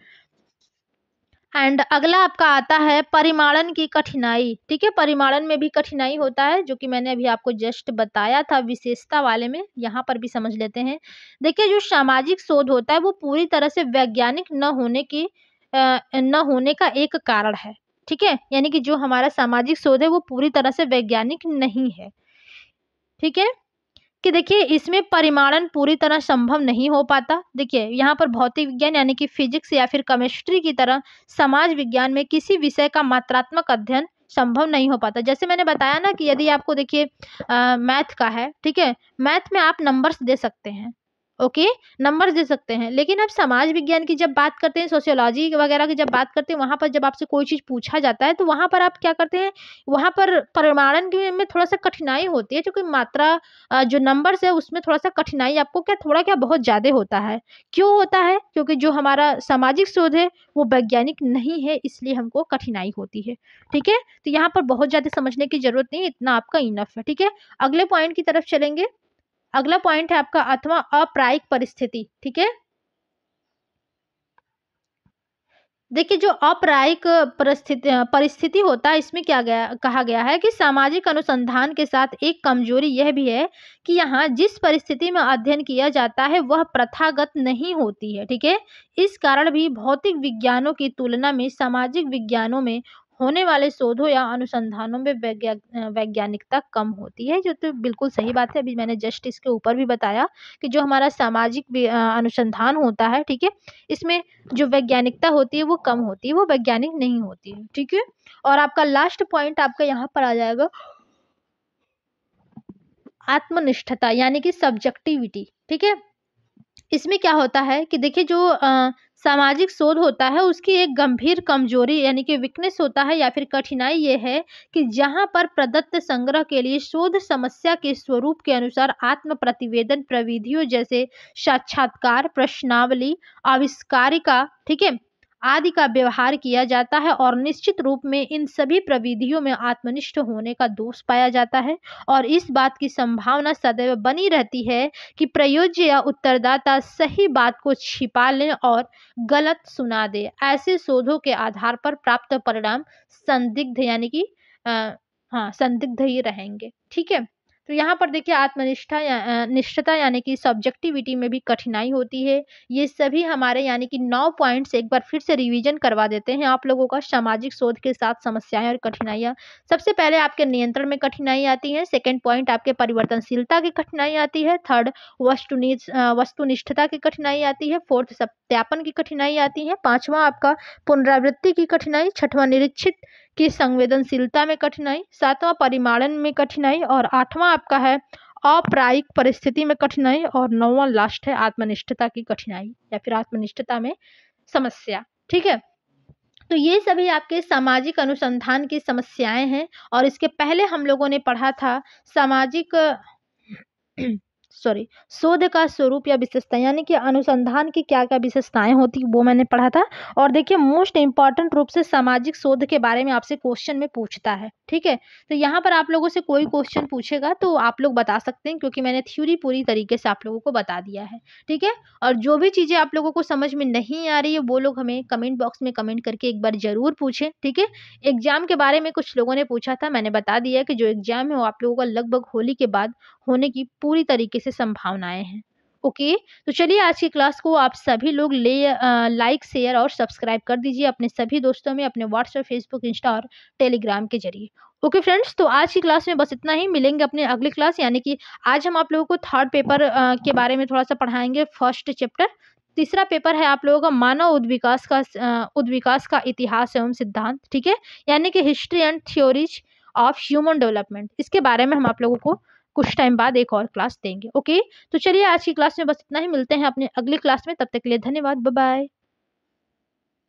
A: एंड अगला आपका आता है परिमाणन की कठिनाई। ठीक है, परिमाणन में भी कठिनाई होता है, जो कि मैंने अभी आपको जस्ट बताया था विशेषता वाले में। यहाँ पर भी समझ लेते हैं। देखिए, जो सामाजिक शोध होता है वो पूरी तरह से वैज्ञानिक न होने का एक कारण है। ठीक है, यानी कि जो हमारा सामाजिक शोध है वो पूरी तरह से वैज्ञानिक नहीं है। ठीक है, कि देखिए इसमें परिमाणन पूरी तरह संभव नहीं हो पाता। देखिए यहाँ पर भौतिक विज्ञान यानी कि फिजिक्स या फिर केमिस्ट्री की तरह समाज विज्ञान में किसी विषय का मात्रात्मक अध्ययन संभव नहीं हो पाता। जैसे मैंने बताया ना कि यदि आपको देखिए मैथ का है, ठीक है, मैथ में आप नंबर्स दे सकते हैं, ओके, नंबर्स दे सकते हैं, लेकिन अब समाज विज्ञान की जब बात करते हैं, सोशियोलॉजी वगैरह की जब बात करते हैं, वहां पर जब आपसे कोई चीज पूछा जाता है तो वहां पर आप क्या करते हैं, वहां पर परिमाणन में थोड़ा सा कठिनाई होती है, क्योंकि मात्रा जो नंबर्स है उसमें थोड़ा सा कठिनाई आपको क्या थोड़ा क्या बहुत ज्यादा होता है। क्यों होता है? क्योंकि जो हमारा सामाजिक शोध है वो वैज्ञानिक नहीं है, इसलिए हमको कठिनाई होती है। ठीक है, तो यहाँ पर बहुत ज्यादा समझने की जरूरत नहीं, इतना आपका इनफ है। ठीक है, अगले पॉइंट की तरफ चलेंगे। अगला पॉइंट है आपका अथवा अप्रायिक परिस्थिति। ठीक है, देखिए जो अप्रायिक परिस्थिति होता है, इसमें कहा गया है कि सामाजिक अनुसंधान के साथ एक कमजोरी यह भी है कि यहाँ जिस परिस्थिति में अध्ययन किया जाता है वह प्रथागत नहीं होती है। ठीक है, इस कारण भी भौतिक विज्ञानों की तुलना में सामाजिक विज्ञानों में होने वाले शोधों या अनुसंधानों में वैज्ञानिकता कम होती है, जो तो बिल्कुल सही बात है। अभी मैंने जस्ट इसके ऊपर भी बताया कि जो हमारा सामाजिक अनुसंधान होता है, ठीक है, इसमें जो वैज्ञानिकता होती है वो कम होती है, वो वैज्ञानिक नहीं होती है। ठीक है, और आपका लास्ट पॉइंट आपका यहाँ पर आ जाएगा आत्मनिष्ठता यानी कि सब्जेक्टिविटी। ठीक है, इसमें क्या होता है कि देखिए जो सामाजिक शोध होता है उसकी एक गंभीर कमजोरी यानी कि वीकनेस होता है या फिर कठिनाई ये है कि जहां पर प्रदत्त संग्रह के लिए शोध समस्या के स्वरूप के अनुसार आत्म प्रतिवेदन प्रविधियों जैसे साक्षात्कार, प्रश्नावली, आविष्कारिका, ठीक है, आदि का व्यवहार किया जाता है, और निश्चित रूप में इन सभी प्रविधियों में आत्मनिष्ठ होने का दोष पाया जाता है, और इस बात की संभावना सदैव बनी रहती है कि प्रयोज्य या उत्तरदाता सही बात को छिपा लें और गलत सुना दे। ऐसे शोधों के आधार पर प्राप्त परिणाम संदिग्ध यानी कि हाँ संदिग्ध ही रहेंगे। ठीक है, तो यहाँ पर देखिए आत्मनिष्ठा निष्ठता यानी कि सब्जेक्टिविटी में भी कठिनाई होती है। ये सभी हमारे यानी कि 9 पॉइंट्स एक बार फिर से रिवीजन करवा देते हैं आप लोगों का सामाजिक शोध के साथ समस्याएं और कठिनाइयां। सबसे पहले आपके नियंत्रण में कठिनाई आती है, सेकंड पॉइंट आपके परिवर्तनशीलता की कठिनाई आती है, थर्ड वस्तुनिष्ठता की कठिनाई आती है, फोर्थ सत्यापन की कठिनाई आती है, पांचवा आपका पुनरावृत्ति की कठिनाई, छठवां निरीक्षित की संवेदनशीलता में कठिनाई, सातवां परिमाणन में कठिनाई, और आठवां आपका है अप्रायिक परिस्थिति में कठिनाई, और नौवां लास्ट है आत्मनिष्ठता की कठिनाई या फिर आत्मनिष्ठता में समस्या। ठीक है, तो ये सभी आपके सामाजिक अनुसंधान की समस्याएं हैं, और इसके पहले हम लोगों ने पढ़ा था सामाजिक सॉरी शोध का स्वरूप या विशेषता यानी कि अनुसंधान की क्या क्या विशेषताएं होती वो मैंने पढ़ा था। और देखिए मोस्ट इंपॉर्टेंट रूप से सामाजिक शोध के बारे में आपसे क्वेश्चन में पूछता है। ठीक है, तो यहाँ पर आप लोगों से कोई क्वेश्चन पूछेगा तो आप लोग बता सकते हैं, क्योंकि मैंने थ्योरी पूरी तरीके से आप लोगों को बता दिया है। ठीक है, और जो भी चीजें आप लोगों को समझ में नहीं आ रही है वो लोग हमें कमेंट बॉक्स में कमेंट करके एक बार जरूर पूछें। ठीक है, एग्जाम के बारे में कुछ लोगों ने पूछा था, मैंने बता दिया कि जो एग्जाम है वो आप लोगों का लगभग होली के बाद होने की पूरी तरीके से संभावनाएं हैं। ओके, तो चलिए आज की क्लास को आप सभी लोग लाइक, शेयर और सब्सक्राइब कर दीजिए अपने सभी दोस्तों में, अपने व्हाट्सएप, फेसबुक, इंस्टा और टेलीग्राम के जरिए। ओके फ्रेंड्स, तो आज की क्लास में बस इतना ही। मिलेंगे अपने अगली क्लास, यानी कि आज हम आप लोगों को थर्ड पेपर के बारे में थोड़ा सा पढ़ाएंगे, फर्स्ट चैप्टर। तीसरा पेपर है आप लोगों का मानव उद्विकास का इतिहास एवं सिद्धांत। ठीक है, यानी कि history and theories of human development, इसके बारे में हम आप लोगों को कुछ टाइम बाद एक और क्लास देंगे। ओके, तो चलिए आज की क्लास में बस इतना ही। मिलते हैं अपने अगली क्लास में, तब तक के लिए धन्यवाद, बाय बाय।